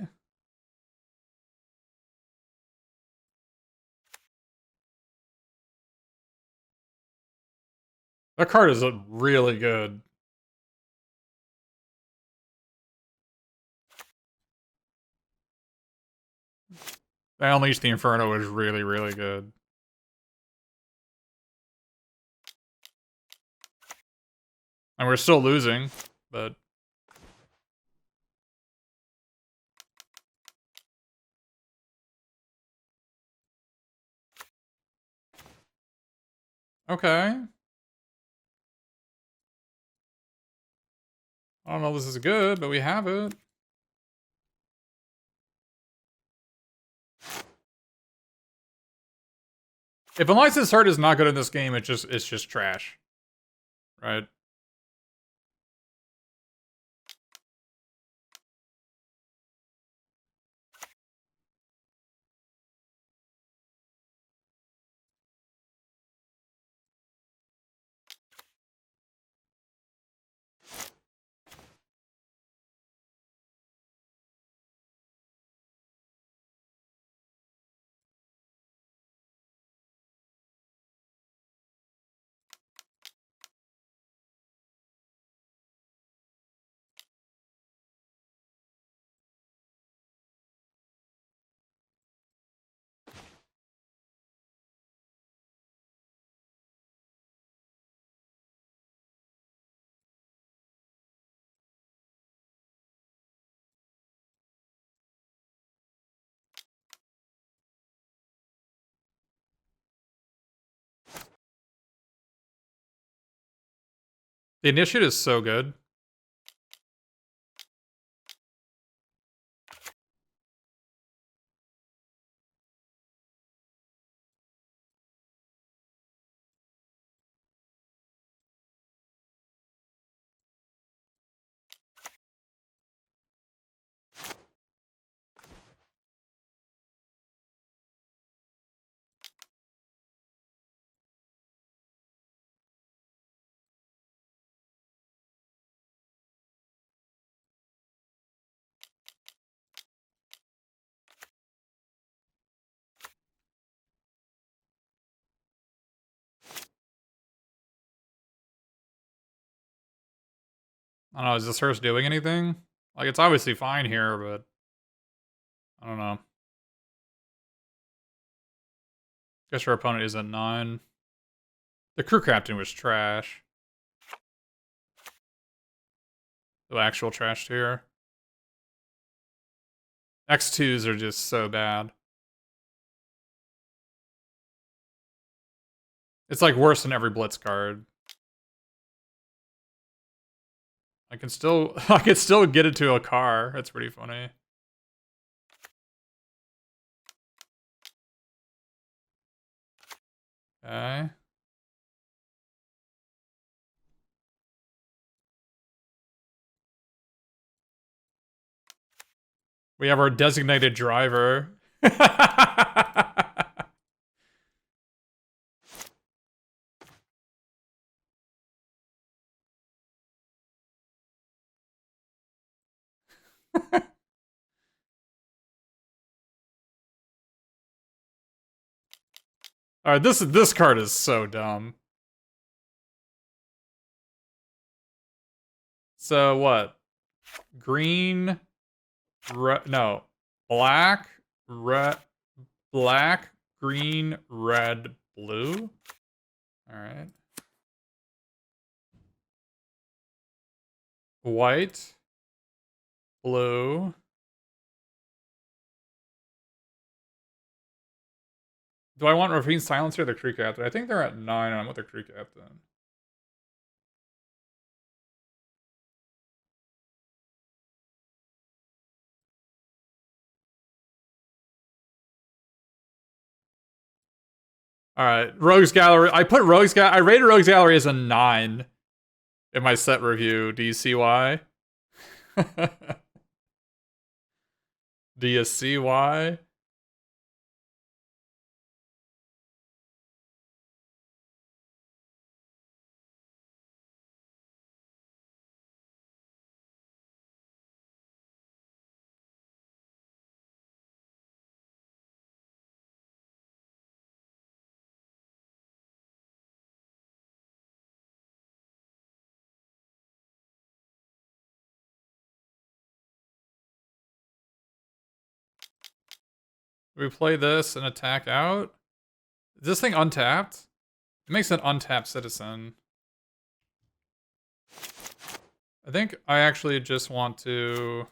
That card is really good. They Unleash the Inferno is really, really good. And we're still losing, but... Okay. I don't know if this is good, but we have it. If Unlicensed Heart is not good in this game, it's just trash. Right? The initiative is so good. I don't know, is this Hearse doing anything? Like, it's obviously fine here, but I don't know. Guess your opponent is at 9. The crew captain was trash. The actual trash tier. X2s are just so bad. It's like worse than every blitz card. I can still get into a car. That's pretty funny. Okay. We have our designated driver. Alright, this card is so dumb. So what? Green, no. Black, red, black, green, red, blue. Alright. White, blue. Do I want Ravine Silencer or the Crew Captain? I think they're at 9 and I'm with the Crew Captain. Alright, Rogues Gallery. I rated Rogues Gallery as a 9 in my set review. Do you see why? Do you see why? Do we play this and attack out? Is this thing untapped? It makes an untapped citizen. I think I actually just want to...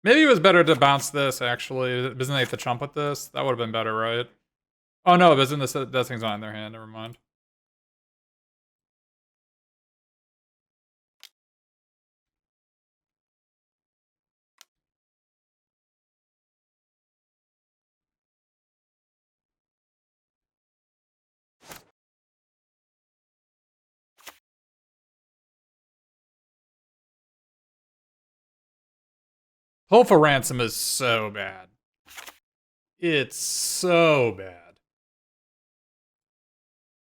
Maybe it was better to bounce this, actually. Isn't they have to chump with this? That would have been better, right? Oh no, isn't this that thing's not in their hand, never mind. Pull for Ransom is so bad. It's so bad.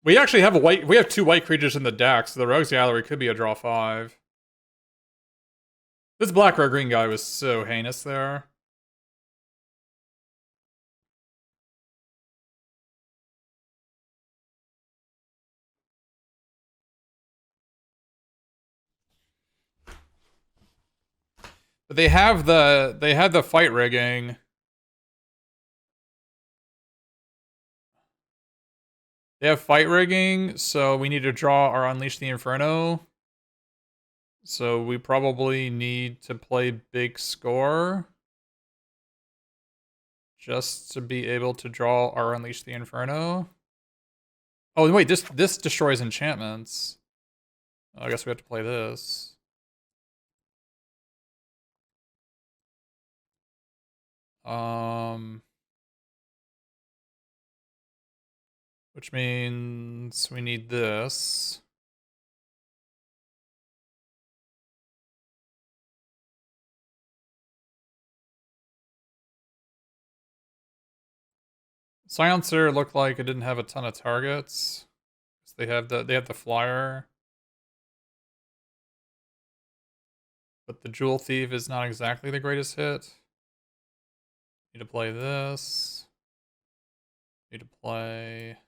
We actually have we have 2 white creatures in the deck, so the Rogues Gallery could be a draw 5. This black or green guy was so heinous there. But they had the fight rigging. They have fight rigging, so we need to draw our Unleash the Inferno. So we probably need to play big score just to be able to draw our Unleash the Inferno. Oh wait, this destroys enchantments. I guess we have to play this. Which means we need this. Silencer looked like it didn't have a ton of targets. They have the flyer. But the Jewel Thief is not exactly the greatest hit. Need to play this. Need to play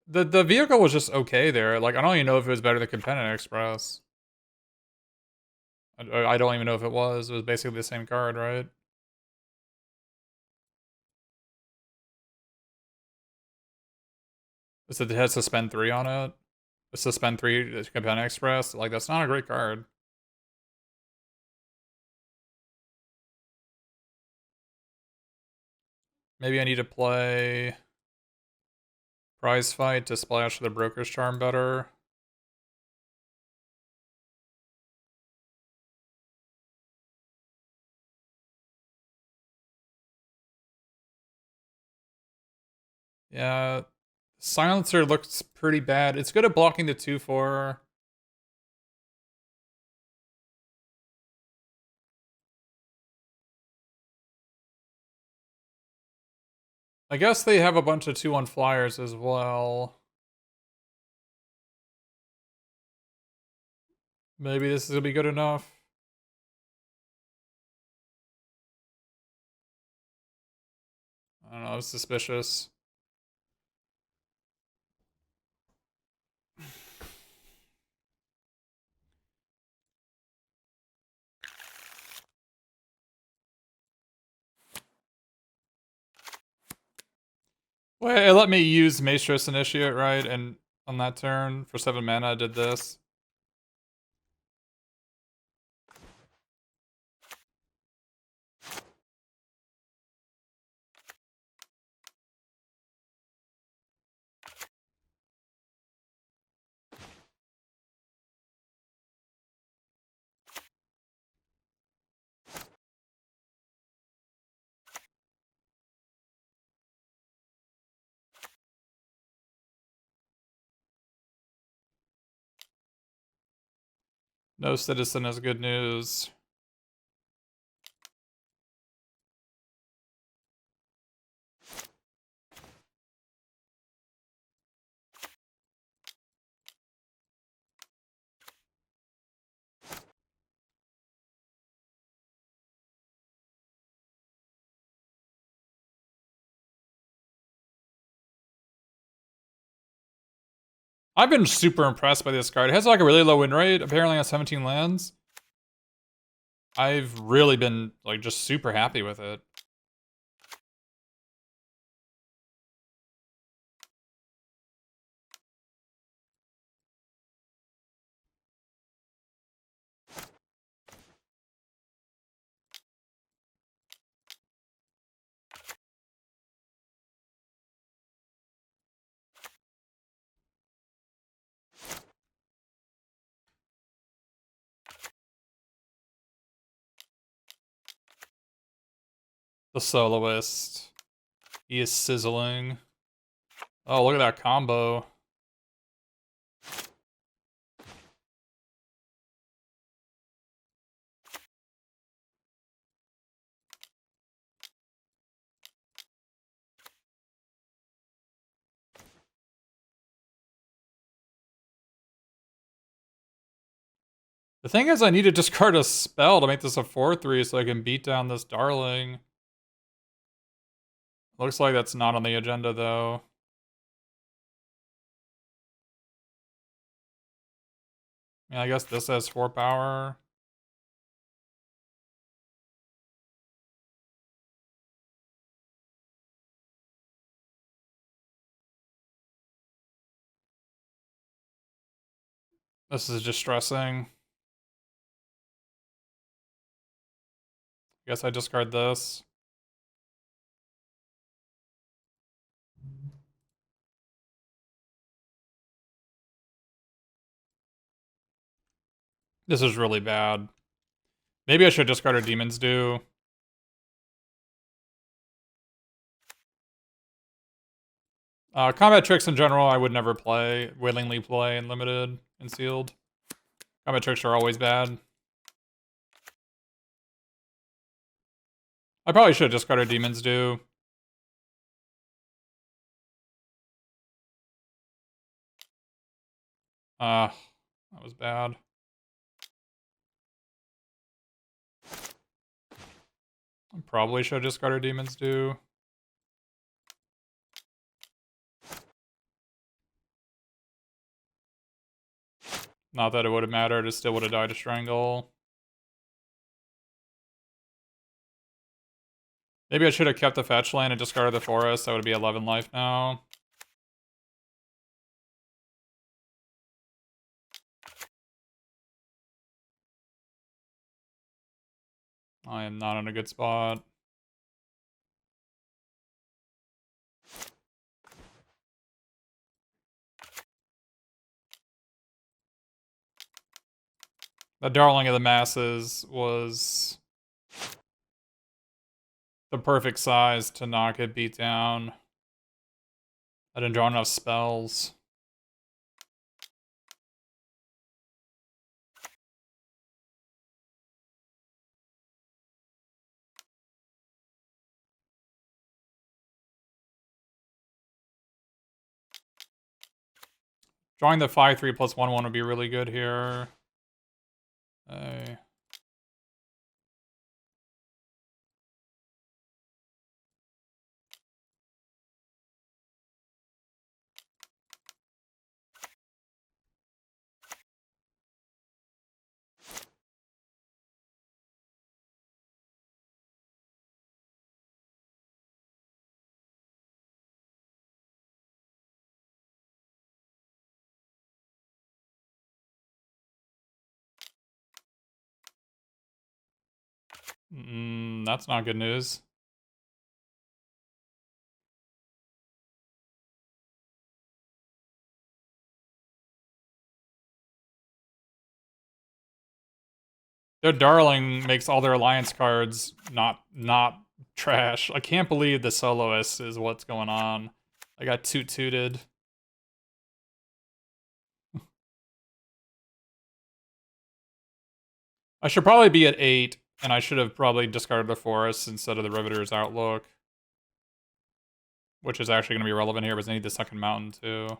the vehicle was just okay there. Like I don't even know if it was better than Capenna Express. I don't even know if it was. It was basically the same card, right? It has suspend 3 on it. Suspend 3 Capenna Express. Like that's not a great card. Maybe I need to play Prize Fight to splash the Broker's Charm better. Yeah, Silencer looks pretty bad. It's good at blocking the 2/4. I guess they have a bunch of 2/1 flyers as well. Maybe this is gonna be good enough. I don't know, it's suspicious. Well, it let me use Maestros Initiate, right? And on that turn, for 7 mana, I did this. No citizen is good news. I've been super impressed by this card. It has like a really low win rate, apparently on 17 lands. I've really been like just super happy with it. The Soloist. He is sizzling. Oh, look at that combo. The thing is, I need to discard a spell to make this a 4/3 so I can beat down this Darling. Looks like that's not on the agenda, though. Yeah, I guess this has 4 power. This is distressing. Guess I discard this. This is really bad. Maybe I should discard a Demon's Due. Combat tricks in general, I would never willingly play in limited and sealed. Combat tricks are always bad. I probably should have discarded Demon's Due. That was bad. I probably should have discarded Demon's Due. Not that it would have mattered, it still would have died to Strangle. Maybe I should have kept the fetch land and discarded the forest. That would be 11 life now. I am not in a good spot. The Darling of the Masses was the perfect size to not get beat down. I didn't draw enough spells. Drawing the 5/3 plus 1/1 would be really good here. That's not good news. Their Darling makes all their alliance cards not trash. I can't believe the soloist is what's going on. I got tooted. I should probably be at 8, and I should have probably discarded the forest instead of the Riveter's Outlook. Which is actually going to be relevant here, because I need the second mountain too.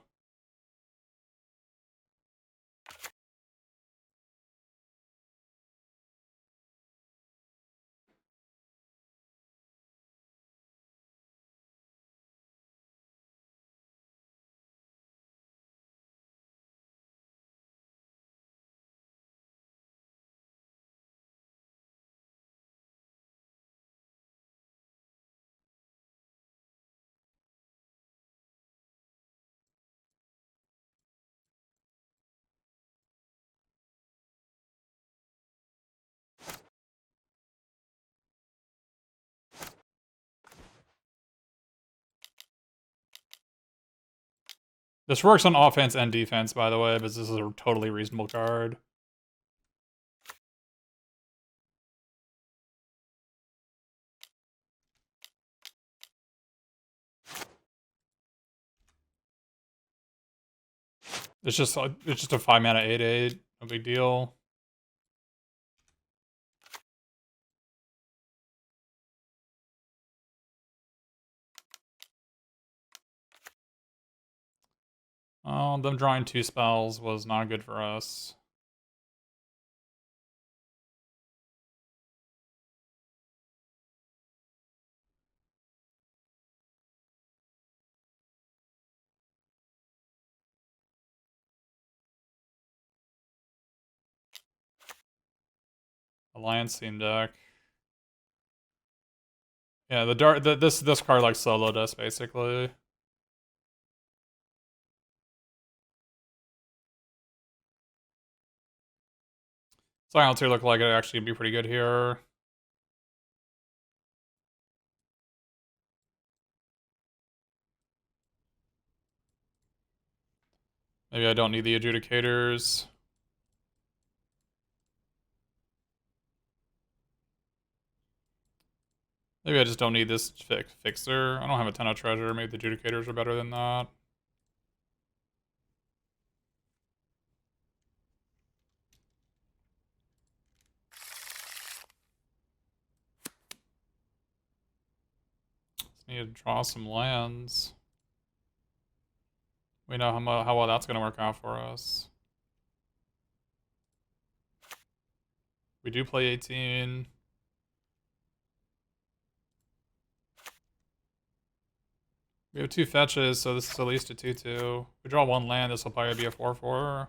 This works on offense and defense, by the way, but this is a totally reasonable card. It's just a 5-mana 8/8. No big deal. Oh, them drawing 2 spells was not good for us. Alliance theme deck. Yeah, this card like soloed us basically. Silence here look like it'd actually be pretty good here. Maybe I don't need the adjudicators. Maybe I just don't need this fixer. I don't have a ton of treasure. Maybe the adjudicators are better than that. Just need to draw some lands. We know how well that's going to work out for us. We do play 18. We have 2 fetches, so this is at least a 2/2. We draw 1 land, this will probably be a 4/4.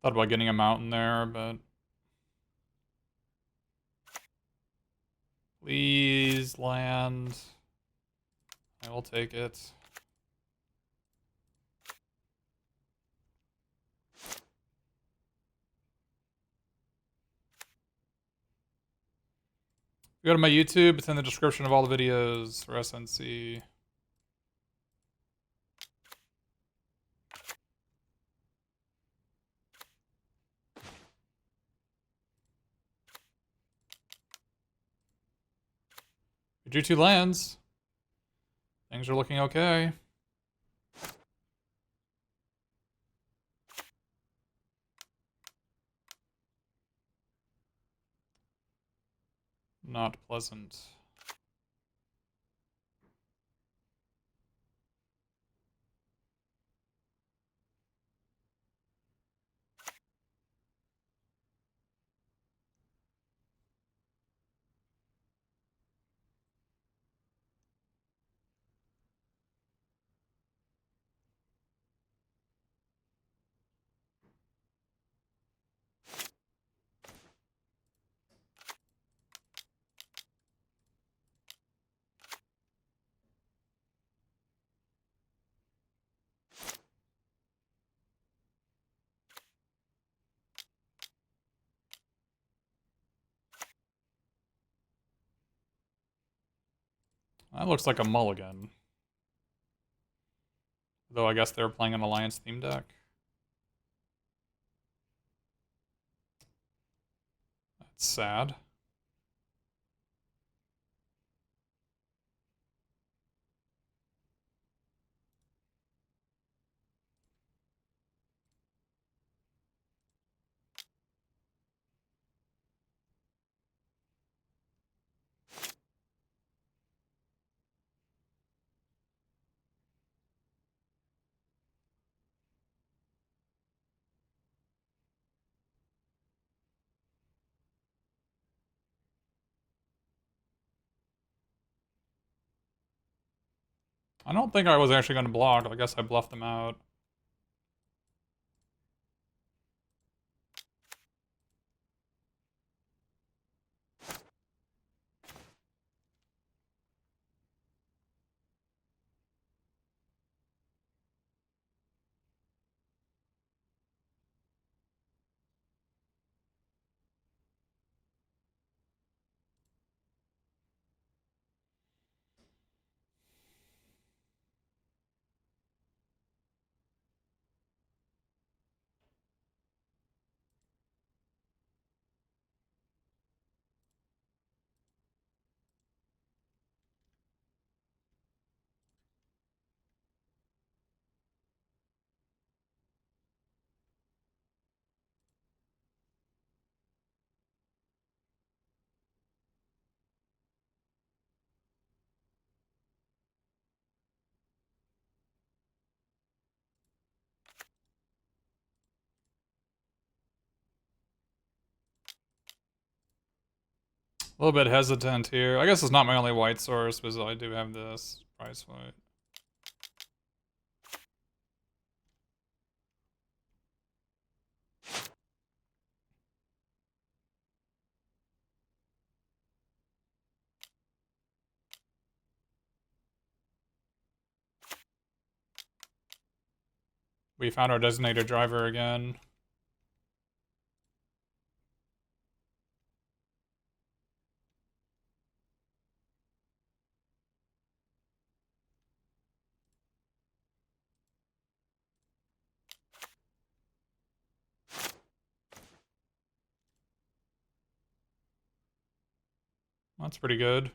Thought about getting a mountain there, but please land. I will take it. Go to my YouTube, it's in the description of all the videos for SNC. We drew 2 lands. Things are looking okay. Not pleasant. That looks like a mulligan. Though I guess they're playing an Alliance theme deck. That's sad. I don't think I was actually going to block. I guess I bluffed them out. A little bit hesitant here. I guess it's not my only white source, because I do have this price white. We found our designated driver again. That's pretty good.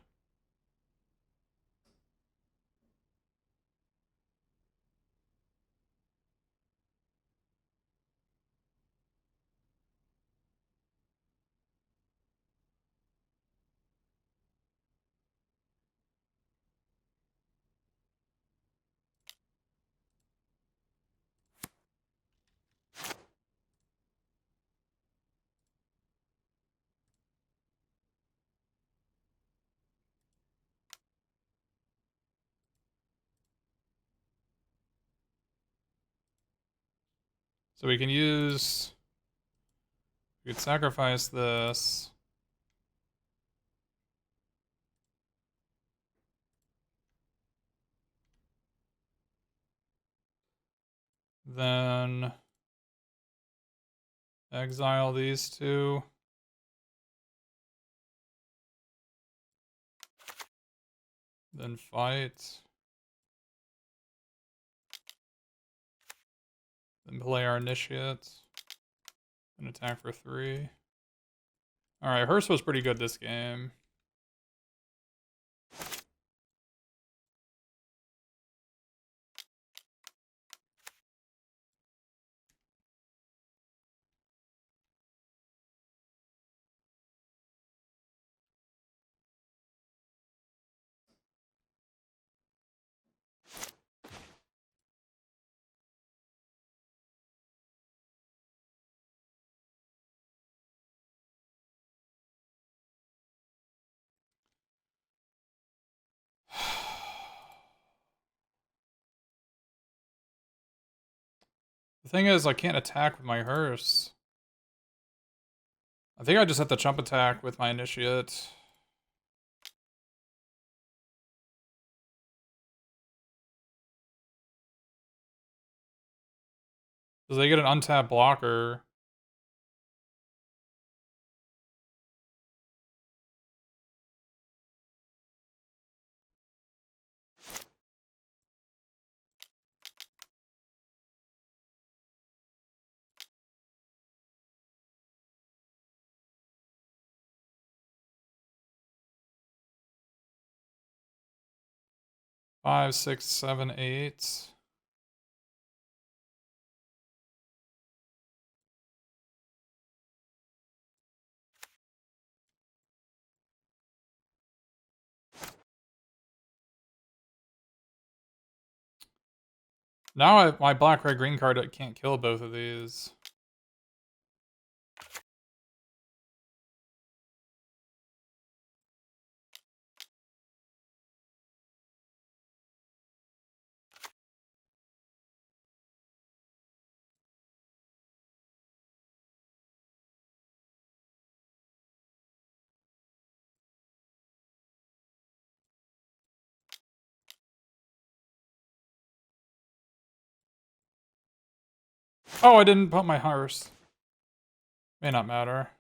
So we could sacrifice this. Then exile these two. Then fight. Then play our initiate. And attack for 3. Alright, Hearse was pretty good this game. The thing is, I can't attack with my Hearse. I think I just have to jump attack with my initiate. Does they get an untapped blocker? Five, six, seven, eight. Now my black, red, green card can't kill both of these. Oh, I didn't put my Hearse. May not matter.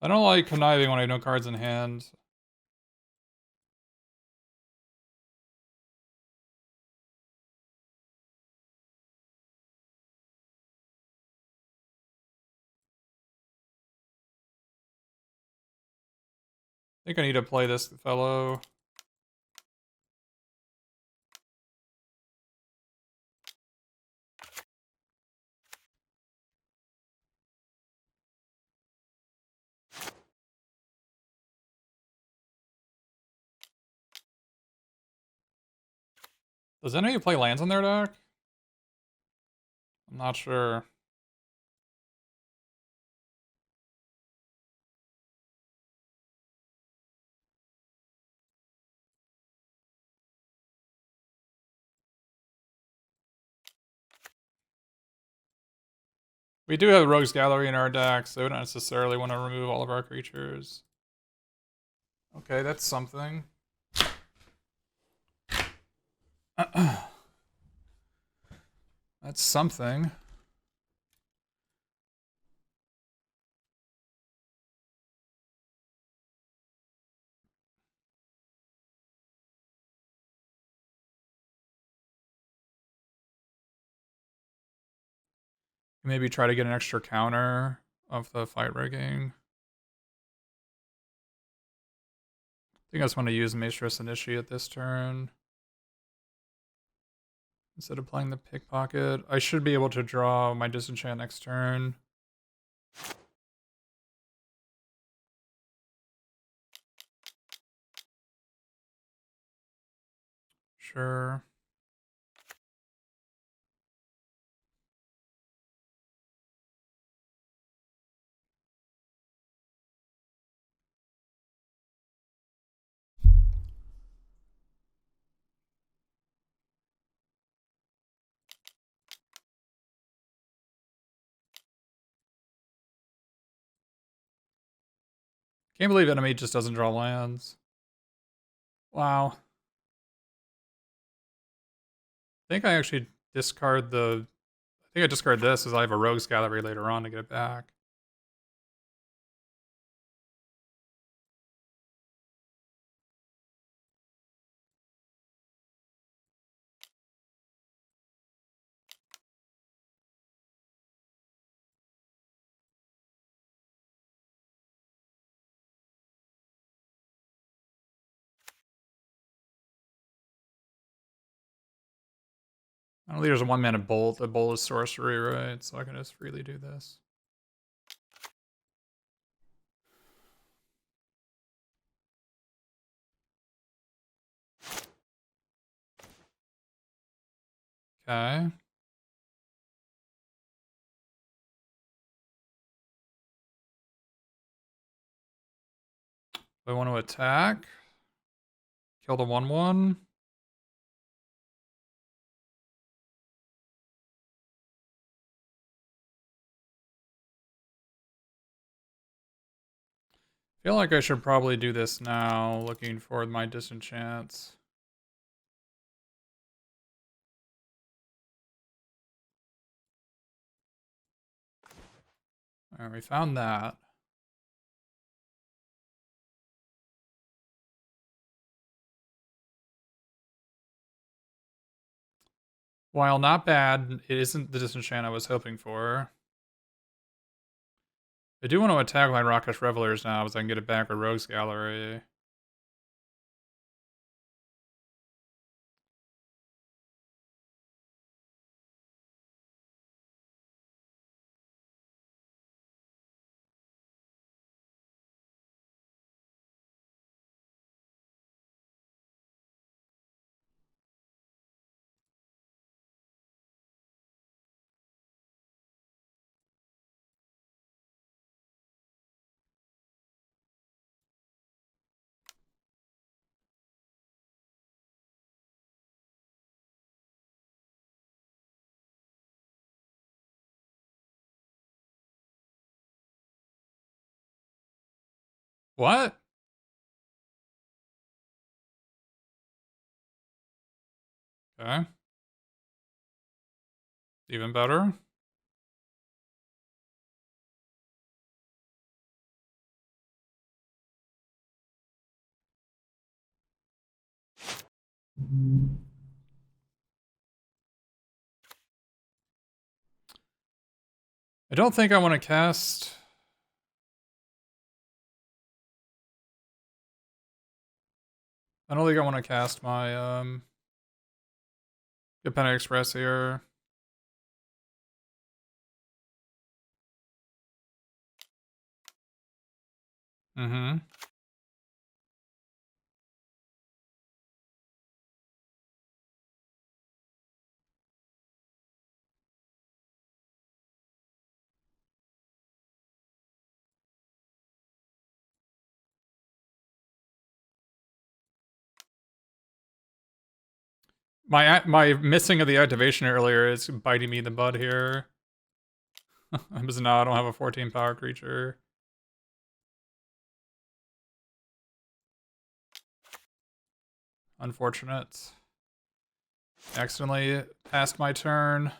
I don't like conniving when I have no cards in hand. I think I need to play this fellow. Does any of you play lands in their deck? I'm not sure. We do have Rogue's Gallery in our deck, so we don't necessarily want to remove all of our creatures. Okay, that's something. That's something. Maybe try to get an extra counter of the fight rigging. I think I just want to use Maestros Initiate this turn. Instead of playing the Pickpocket. I should be able to draw my Disenchant next turn. Sure. Can't believe enemy just doesn't draw lands. Wow. I think I actually discard the... I think I discard this as I have a Rogue's Gallery later on to get it back. I don't think there's a 1-mana bolt. A bolt is sorcery, right? So I can just freely do this. Okay. I want to attack. Kill the 1/1. Feel like I should probably do this now, looking for my disenchants. Alright, we found that. While not bad, it isn't the disenchant I was hoping for. I do want to attack my Rockish Revelers now, because I can get it back with Rogue's Gallery. What? Okay. Even better. I don't think I want to cast... I don't think I want to cast my Capenna Express here. Mm-hmm. My missing of the activation earlier is biting me in the butt here. Because now I don't have a 14 power creature. Unfortunate. Accidentally passed my turn.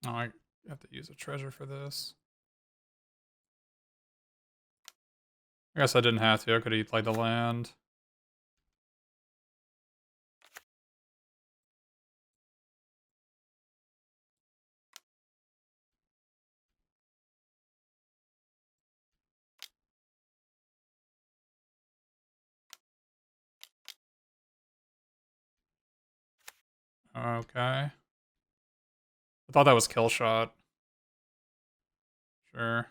Oh, I have to use a treasure for this. I guess I didn't have to. I could have played the land. Okay. I thought that was kill shot. Sure.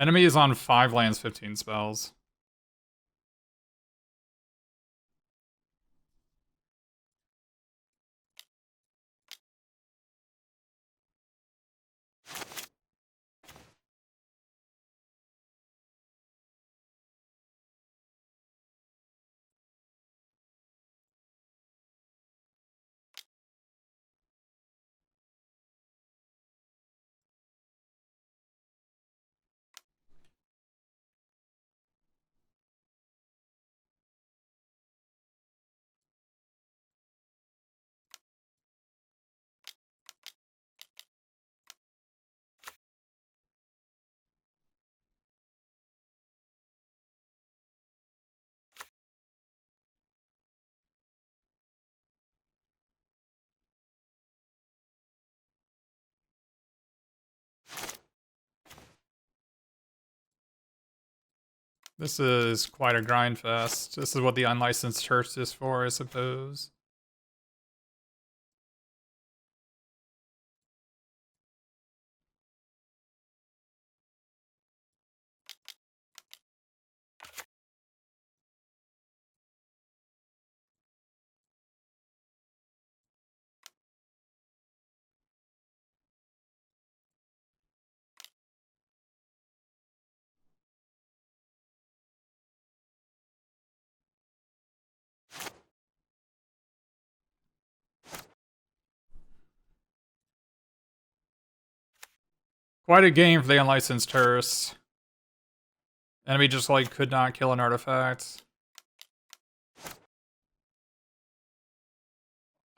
Enemy is on 5 lands, 15 spells. This is quite a grind fest. This is what the unlicensed Hearse is for, I suppose. Quite a game for the unlicensed Hearse. Enemy just like could not kill an artifact.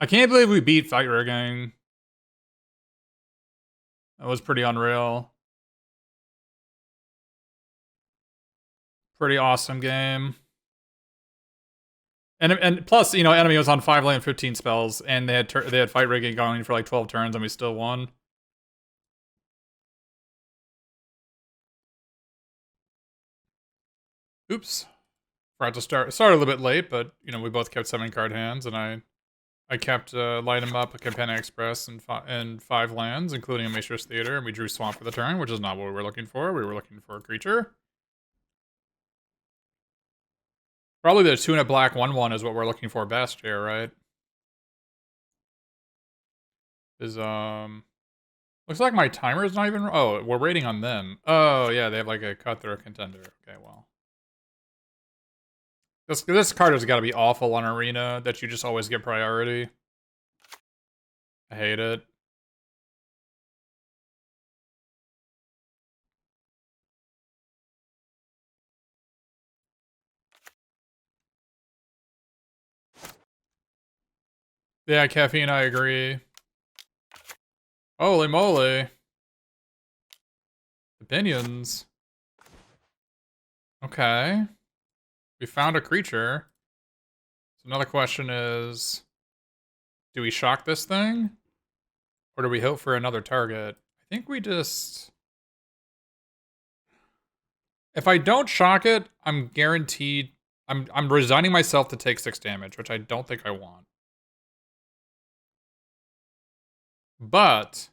I can't believe we beat Fight Rigging. That was pretty unreal. Pretty awesome game. And plus, you know, enemy was on 5 land, 15 spells, and they had Fight Rigging going for like 12 turns, and we still won. Oops. Forgot to start. Started a little bit late, but you know we both kept 7-card hands, and I kept light him up a Capenna Express and 5 lands, including a Maestros Theater, and we drew Swamp for the turn, which is not what we were looking for. We were looking for a creature. Probably the 2 and a black 1/1 is what we're looking for best here, right? Is looks like my timer is not even. Oh, we're waiting on them. Oh yeah, they have like a cutthroat contender. Okay, well. This card has got to be awful on Arena that you just always get priority. I hate it. Yeah, caffeine, I agree. Holy moly. Opinions. Okay. We found a creature. So another question is, do we shock this thing? Or do we hope for another target? I think we just... If I don't shock it, I'm guaranteed... I'm resigning myself to take 6 damage, which I don't think I want. But...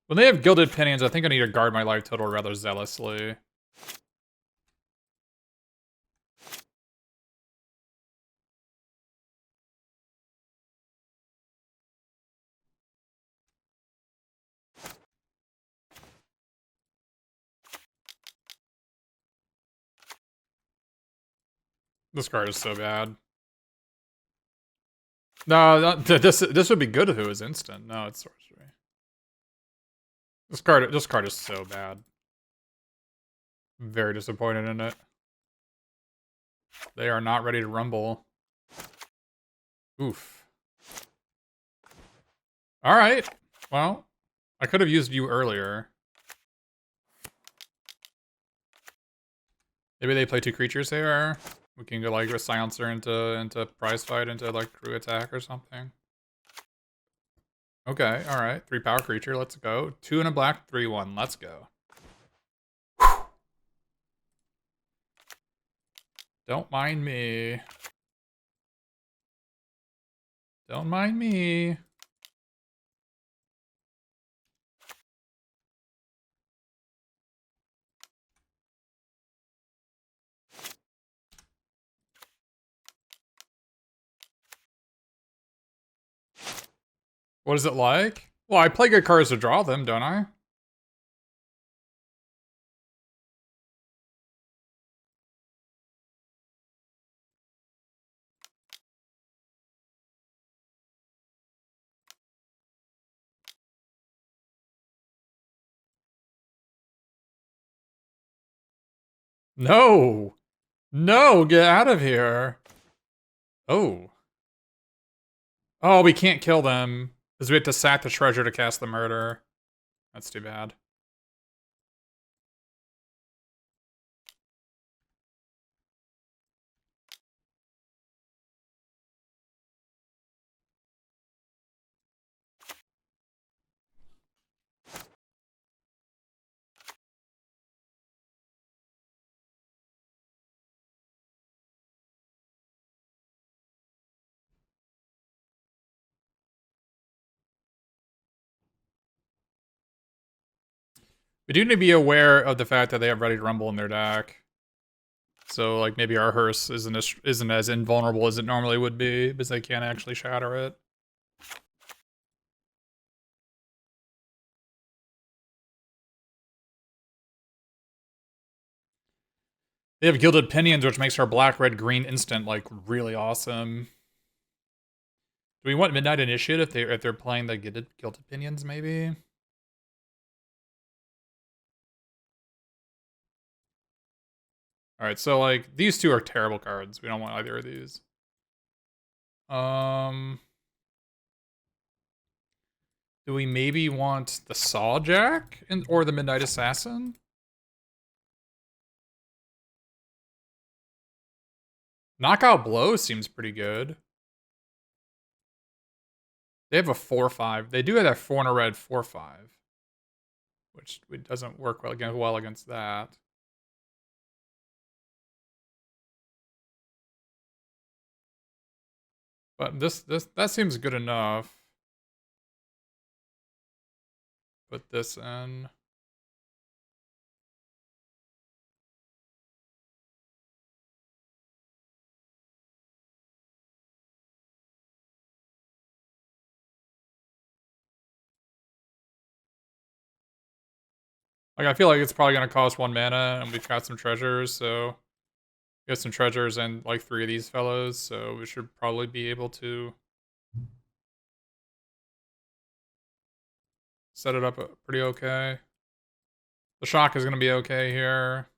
when they have Gilded Pinions, I think I need to guard my life total rather zealously. This card is so bad. No, this would be good if it was instant. No, it's sorcery. This card is so bad. I'm very disappointed in it. They are not ready to rumble. Oof. Alright. Well, I could have used you earlier. Maybe they play 2 creatures here. We can go like a silencer into prize fight into like crew attack or something. Okay, alright. 3 power creature, let's go. 2 and a black, 3/1, let's go. Don't mind me. Don't mind me. What is it like? Well, I play good cards to draw them, don't I? No! No, get out of here. Oh. Oh, we can't kill them. Because we have to sack the treasure to cast the murder. That's too bad. We do need to be aware of the fact that they have Ready to Rumble in their deck. So, like, maybe our Hearse isn't as invulnerable as it normally would be, because they can't actually shatter it. They have Gilded Pinions, which makes our black, red, green instant, like, really awesome. Do we want Midnight Initiate if they're playing the Gilded Pinions, maybe? Alright, so, like, these 2 are terrible cards. We don't want either of these. Do we maybe want the Sawjack or the Midnight Assassin? Knockout Blow seems pretty good. They have a 4/5. They do have that 4 and a red 4/5, which doesn't work well against that. But that seems good enough. Put this in. Like, I feel like it's probably going to cost 1 mana, and we've got some treasures, so... We have some treasures and, like, 3 of these fellows, so we should probably be able to... set it up pretty okay. The shock is going to be okay here.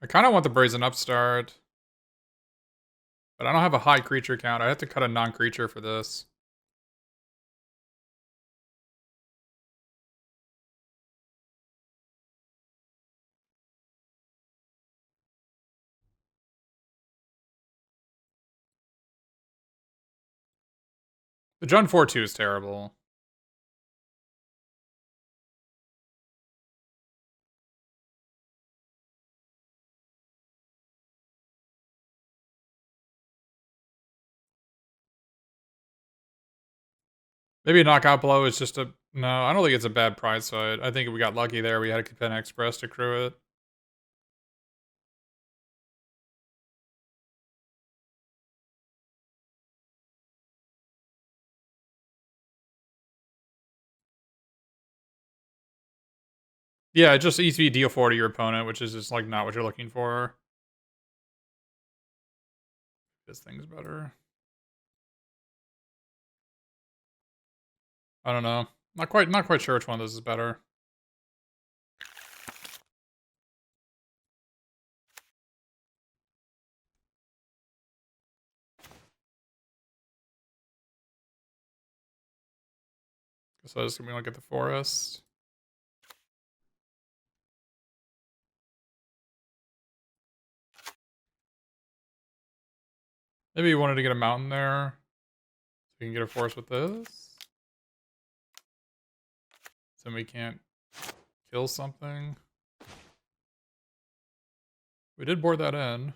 I kind of want the Brazen Upstart. But I don't have a high creature count. I have to cut a non-creature for this. The Jund 4/2 is terrible. Maybe a knockout blow is just a... No, I don't think it's a bad prize fight. I think we got lucky there. We had a Capenna Express to crew it. Yeah, just easy deal 4 to your opponent, which is just like not what you're looking for. This thing's better. I don't know. Not quite sure which one of those is better. So I just gonna look at the forest. Maybe you wanted to get a mountain there. So we can get a forest with this. So we can't kill something. We did board that in.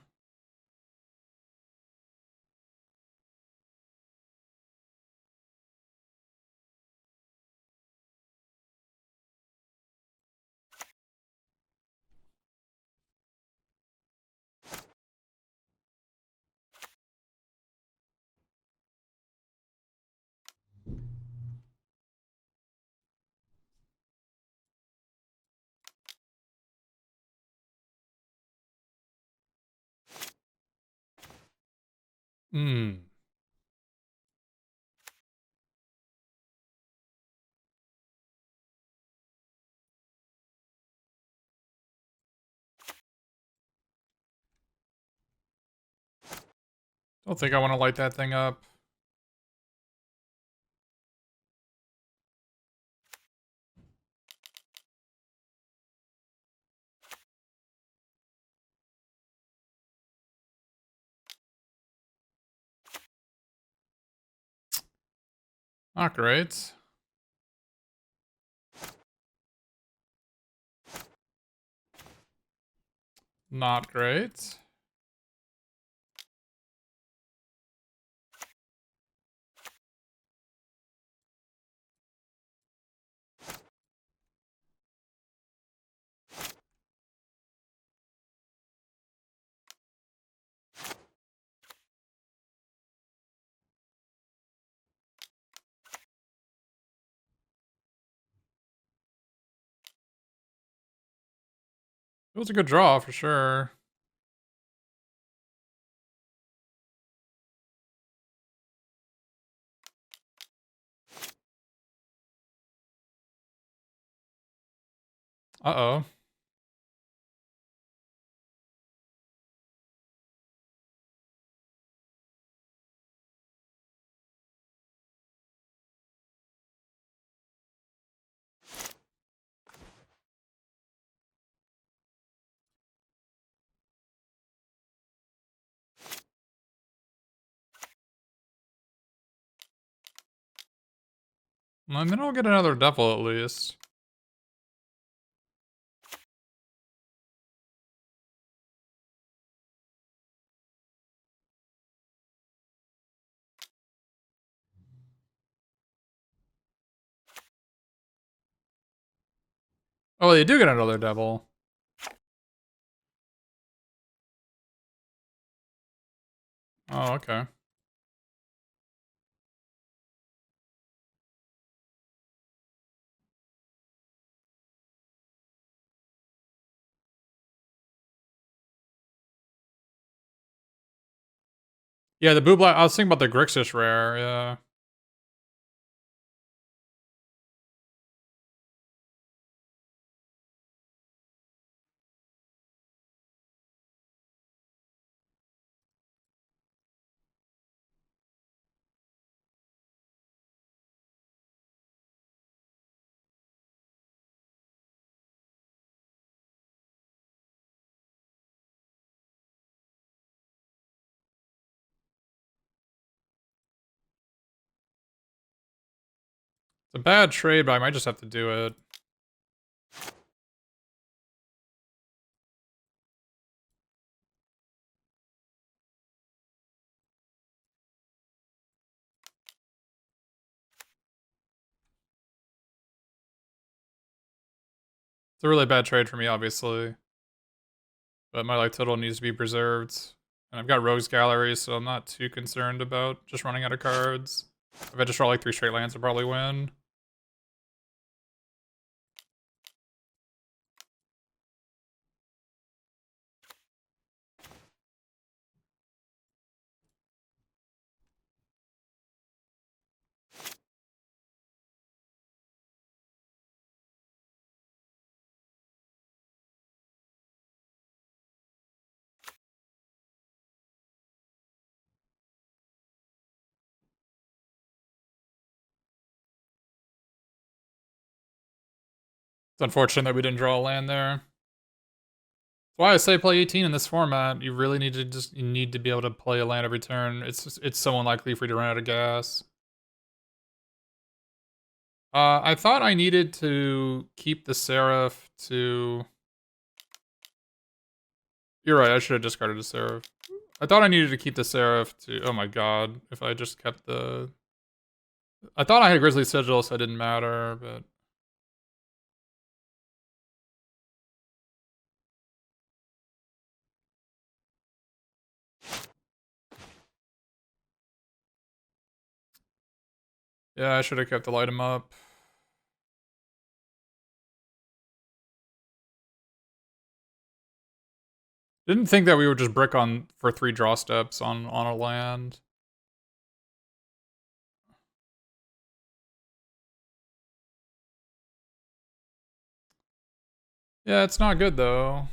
Hmm. Don't think I want to light that thing up. Not great. Not great. It was a good draw for sure. Uh-oh. And then I'll get another devil at least. Oh, you do get another devil. Oh, okay. Yeah, the Boobla... I was thinking about the Grixis rare, yeah. a bad trade, but I might just have to do it. It's a really bad trade for me, obviously. But my life total needs to be preserved. And I've got Rogue's Gallery, so I'm not too concerned about just running out of cards. If I just draw like 3 straight lands, I'll probably win. It's unfortunate that we didn't draw a land there. That's why I say play 18 in this format. You really need to you need to be able to play a land every turn. It's so unlikely for you to run out of gas. I thought I needed to keep the Seraph to... You're right, I should have discarded the Seraph. I thought I needed to keep the Seraph to... Oh my god, if I just kept the... I thought I had Grizzly Sigil, so it didn't matter, but... Yeah, I should have kept the light 'em up. Didn't think that we would just brick on for 3 draw steps on a land. Yeah, it's not good though.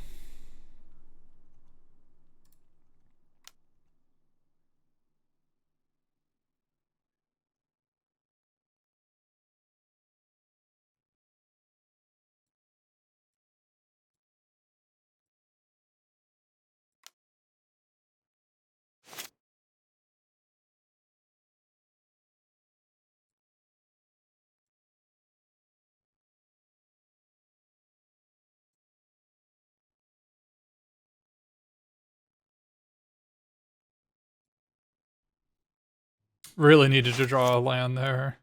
Really needed to draw a land there.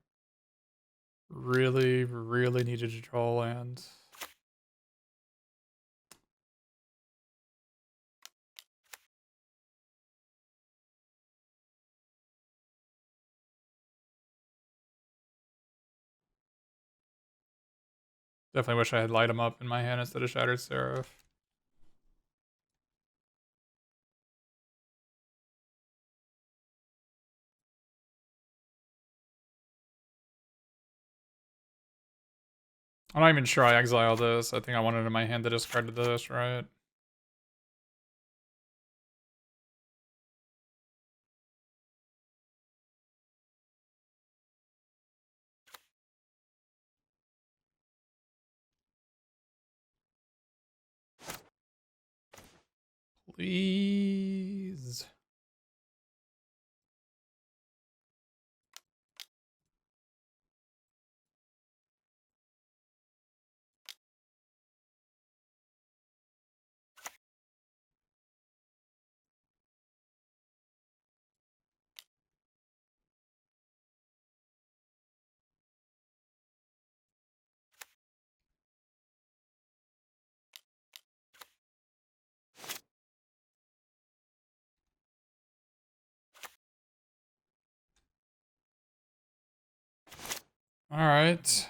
Really, really needed to draw a land. Definitely wish I had light 'em up in my hand instead of Shattered Seraph. I'm not even sure I exile this. I think I wanted in my hand to discard this, right? Please. All right.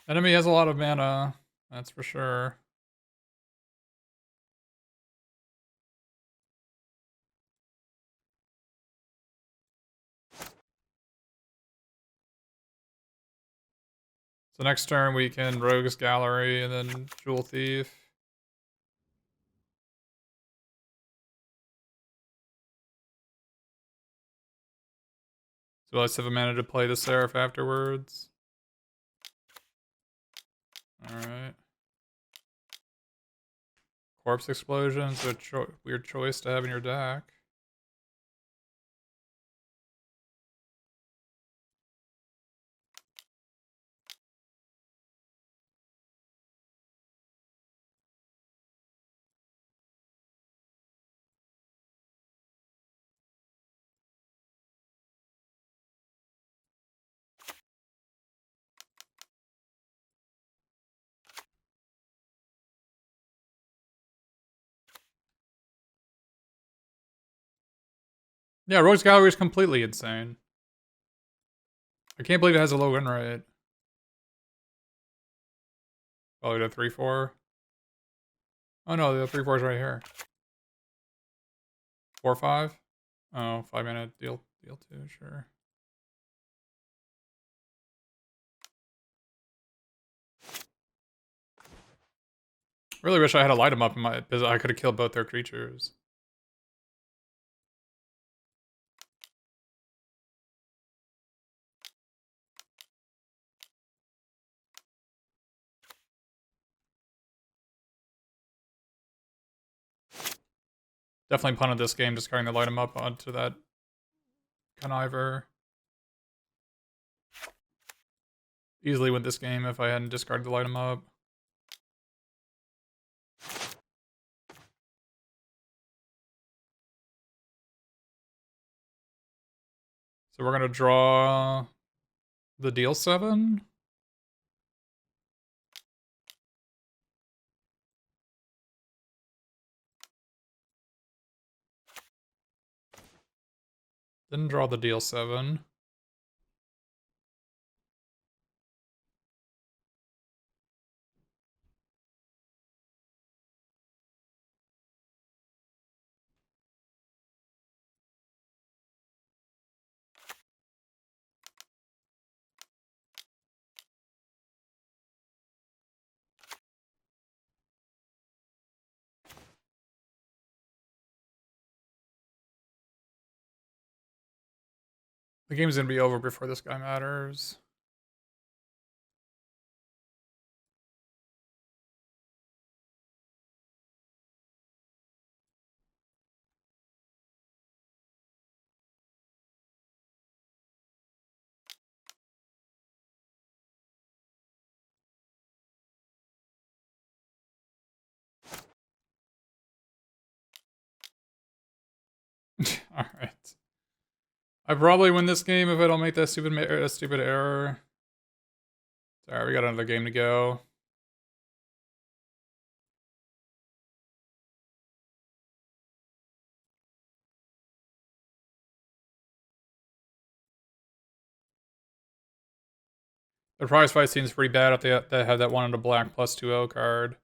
Enemy has a lot of mana. That's for sure. So next turn we can Rogue's Gallery and then Jewel Thief. So I still have a mana to play the Seraph afterwards. Alright. Corpse Explosion, so weird choice to have in your deck. Yeah, Rogue's Gallery is completely insane. I can't believe it has a low win rate. Probably the 3/4. Oh no, the 3/4 is right here. 4/5. Oh, 5 mana deal 2, sure. Really wish I had a light 'em up in my, because I could have killed both their creatures. Definitely punted this game, discarding the light 'em up onto that Conniver. Easily win this game if I hadn't discarded the light 'em up. So we're gonna draw the deal 7. Then draw the deal 7. The game's gonna be over before this guy matters. Alright. I probably win this game if I don't make that stupid error. Alright, we got another game to go. The prize fight seems pretty bad if they have that one on the black plus 2/0 card.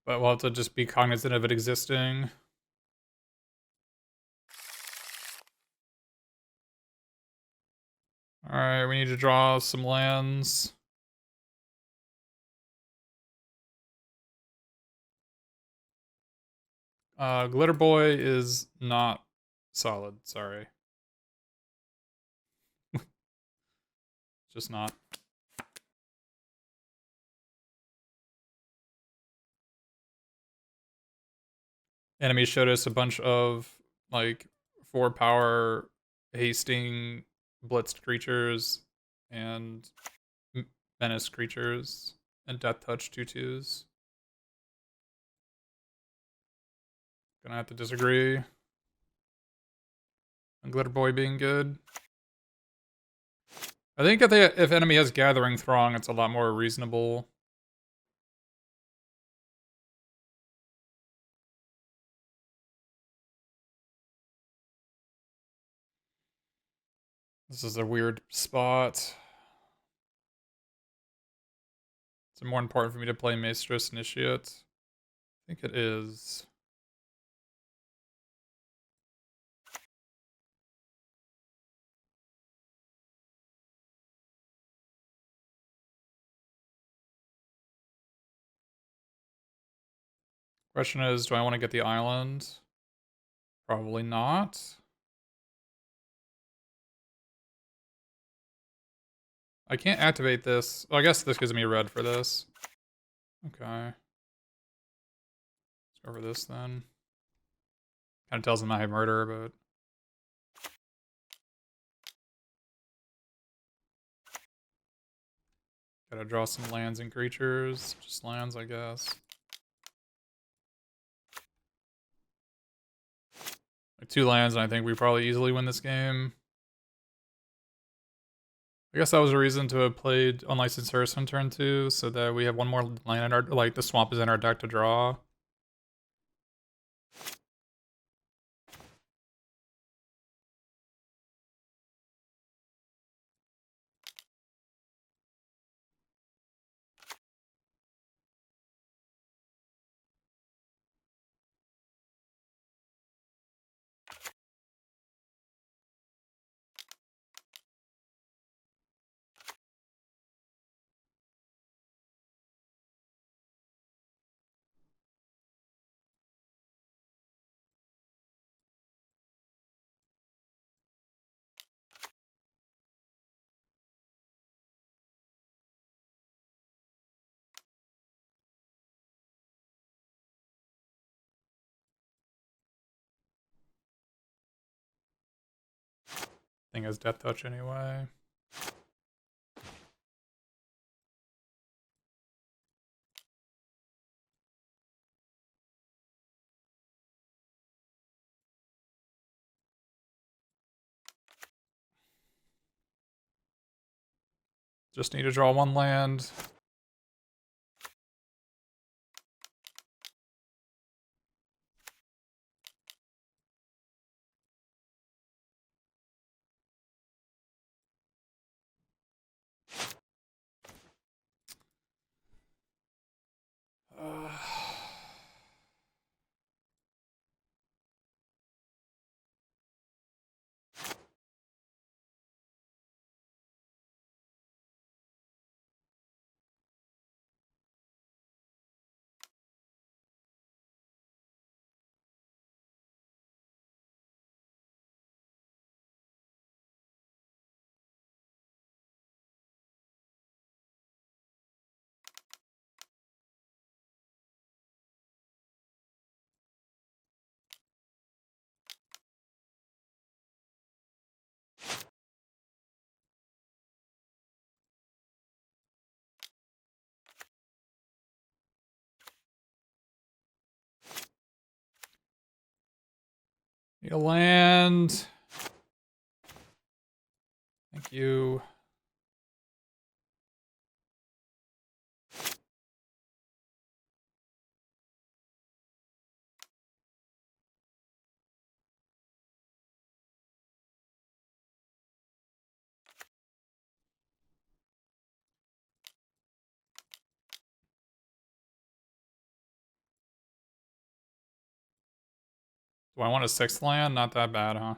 But we'll have to just be cognizant of it existing. Alright, we need to draw some lands. Glitter Boy is not solid, sorry. Just not. Enemy showed us a bunch of, like, 4-power hasting blitzed creatures and menace creatures and death touch 2/2s. Gonna have to disagree on Glitter Boy being good. I think if enemy has Gathering Throng, it's a lot more reasonable. This is a weird spot. Is it more important for me to play Maestros Initiate? I think it is. Question is, do I want to get the island? Probably not. I can't activate this. Oh, I guess this gives me red for this. Okay. Let's go over this then. Kind of tells them I have murder, but... Gotta draw some lands and creatures. Just lands, I guess. Like 2 lands, and I think we probably easily win this game. I guess that was a reason to have played Unlicensed Hearse on turn 2, so that we have one more land in our... Like, the swamp is in our deck to draw. Thing has Death Touch anyway. Just need to draw 1 land. Need a land. Thank you. Do I want a 6th land? Not that bad, huh?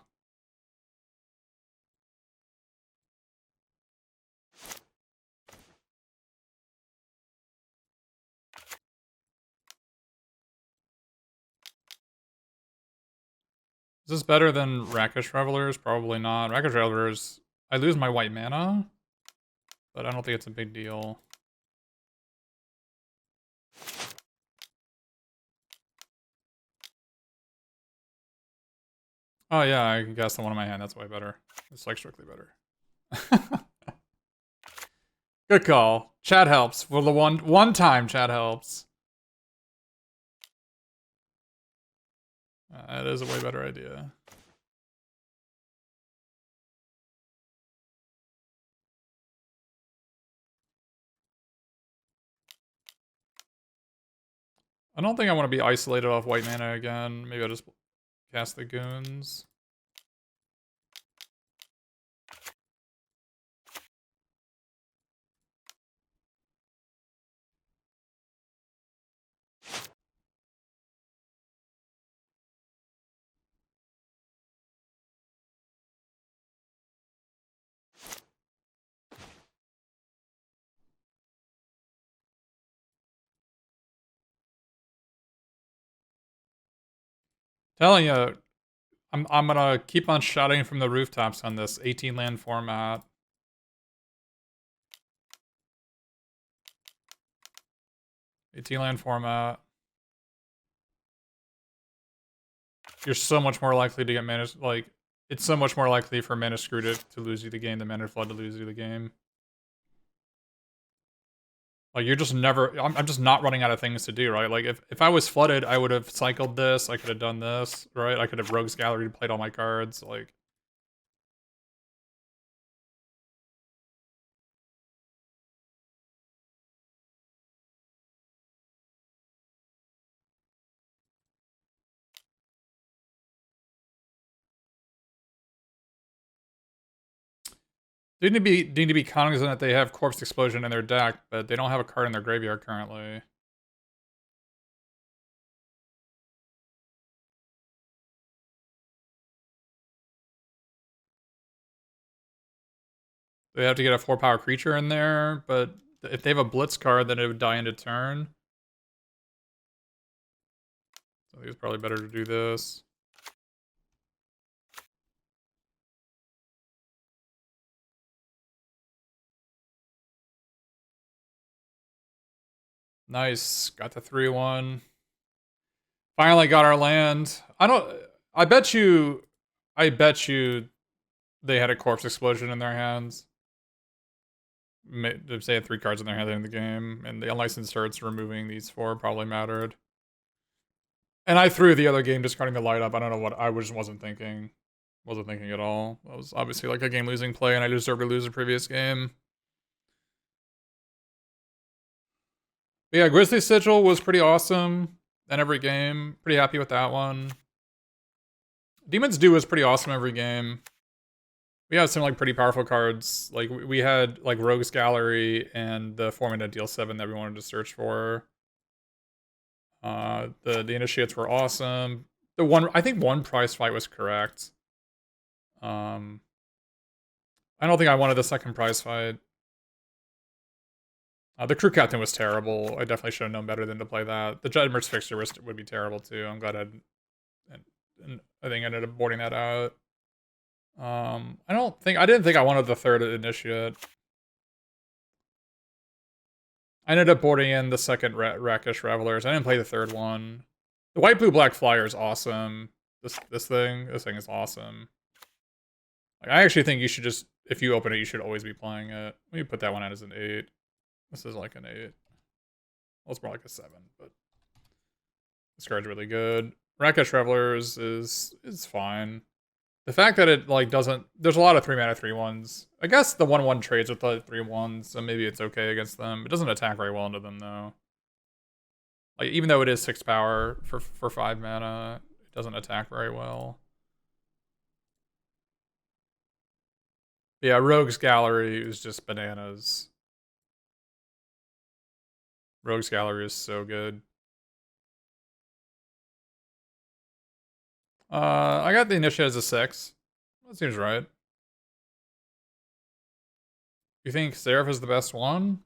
Is this better than Rakish Revelers? Probably not. Rakish Revelers, I lose my white mana, but I don't think it's a big deal. Oh yeah, I can cast the one in my hand. That's way better. It's like strictly better. Good call. Chat helps. For the one time, chat helps. That is a way better idea. I don't think I want to be isolated off white mana again. Maybe I'll just cast the goons. Telling you, I'm gonna keep on shouting from the rooftops on this 18 land format. You're so much more likely to get mana, like, it's so much more likely for Mana Screw to lose you the game than Mana Flood to lose you the game. Like, you're just never, I'm just not running out of things to do, right? Like, if I was flooded, I would have cycled this, I could have done this, right? I could have Rogue's Gallery played all my cards, like. They need to be cognizant that they have Corpse Explosion in their deck, but they don't have a card in their graveyard currently. They have to get a 4-power creature in there, but if they have a Blitz card, then it would die into turn. So I think it's probably better to do this. Nice. Got the 3-1. Finally got our land. I bet you they had a Corpse Explosion in their hands. They had 3 cards in their hand in the game, and the unlicensed Hearse removing these 4 probably mattered. And I threw the other game discarding the light up. I don't know what I just wasn't thinking. Wasn't thinking at all. That was obviously like a game losing play, and I deserved to lose the previous game. But yeah, Grizzly Sigil was pretty awesome in every game. Pretty happy with that one. Demon's Dew was pretty awesome every game. We had some like pretty powerful cards. Like we had like Rogue's Gallery and the 4-mana deal 7 that we wanted to search for. The initiates were awesome. I think one prize fight was correct. I don't think I wanted the second prize fight. The crew captain was terrible. I definitely should have known better than to play that. The Judgment's fixture would be terrible too. I'm glad and I think I ended up boarding that out. I didn't think I wanted the third initiate. I ended up boarding in the second Rakish Revelers. I didn't play the third one. The white blue black flyer is awesome. This thing is awesome. Like, I actually think you should just, if you open it, you should always be playing it. Let me put that one out as an 8. This is like an 8. Well, it's more like a 7, but this card's really good. Rakish Revelers is fine. The fact that it like doesn't, there's a lot of 3-mana 3/1s. I guess the 1/1 trades with the 3/1s, so maybe it's okay against them. It doesn't attack very well into them though. Like even though it is 6 power for 5 mana, it doesn't attack very well. Yeah, Rogue's Gallery is just bananas. Rogue's Gallery is so good. I got the initiate as a 6. That seems right. You think Seraph is the best one?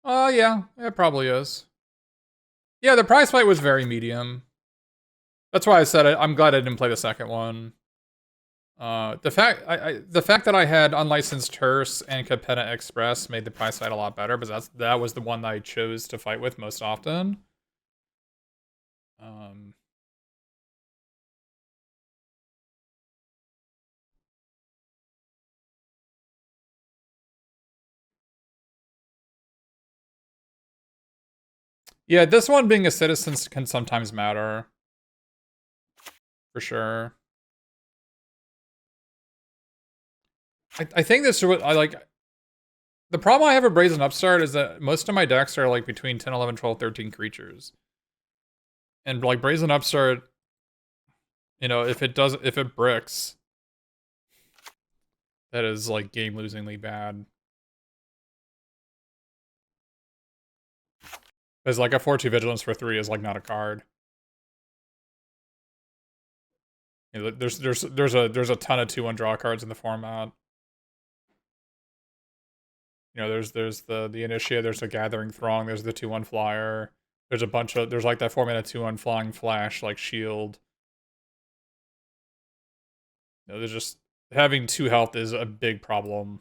Yeah, it probably is. Yeah, the prize fight was very medium. That's why I said I'm glad I didn't play the second one. The fact that I had unlicensed Hearse and Capenna Express made the prize fight a lot better, but that was the one that I chose to fight with most often. Yeah, this one being a citizen can sometimes matter. For sure. I think this is what I like. The problem I have with Brazen Upstart is that most of my decks are like between 10, 11, 12, 13 creatures. And like Brazen Upstart, you know, if it bricks, that is like game losingly bad. Because like a 4/2 Vigilance for 3 is like not a card. You know, there's a ton of 2/1 draw cards in the format. You know, there's the Initiate, there's the Gathering Throng, there's the 2/1 Flyer. There's like that 4-mana 2/1 Flying Flash, like Shield. there's just having 2 health is a big problem.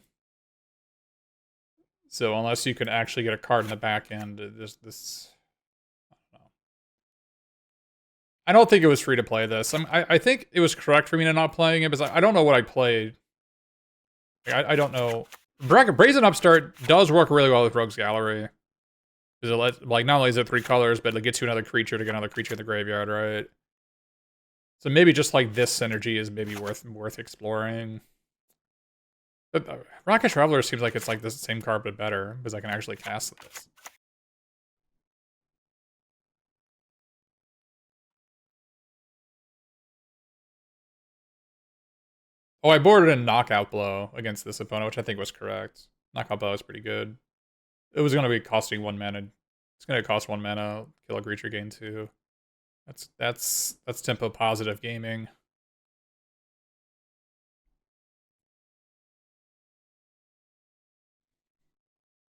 So unless you can actually get a card in the back end, this I don't know. I don't think it was free to play this. I think it was correct for me to not playing it because I don't know what I played. I don't know. Brazen Upstart does work really well with Rogue's Gallery. Because it lets, like, not only is it 3 colors, but it gets you another creature to get another creature in the graveyard, right? So maybe just like this synergy is maybe worth exploring. But Rocket Traveler seems like it's like the same card but better because I can actually cast this. Oh, I boarded in Knockout Blow against this opponent, which I think was correct. Knockout Blow is pretty good. It was going to be costing 1 mana. It's going to cost 1 mana, kill a creature, gain 2. That's tempo positive gaming.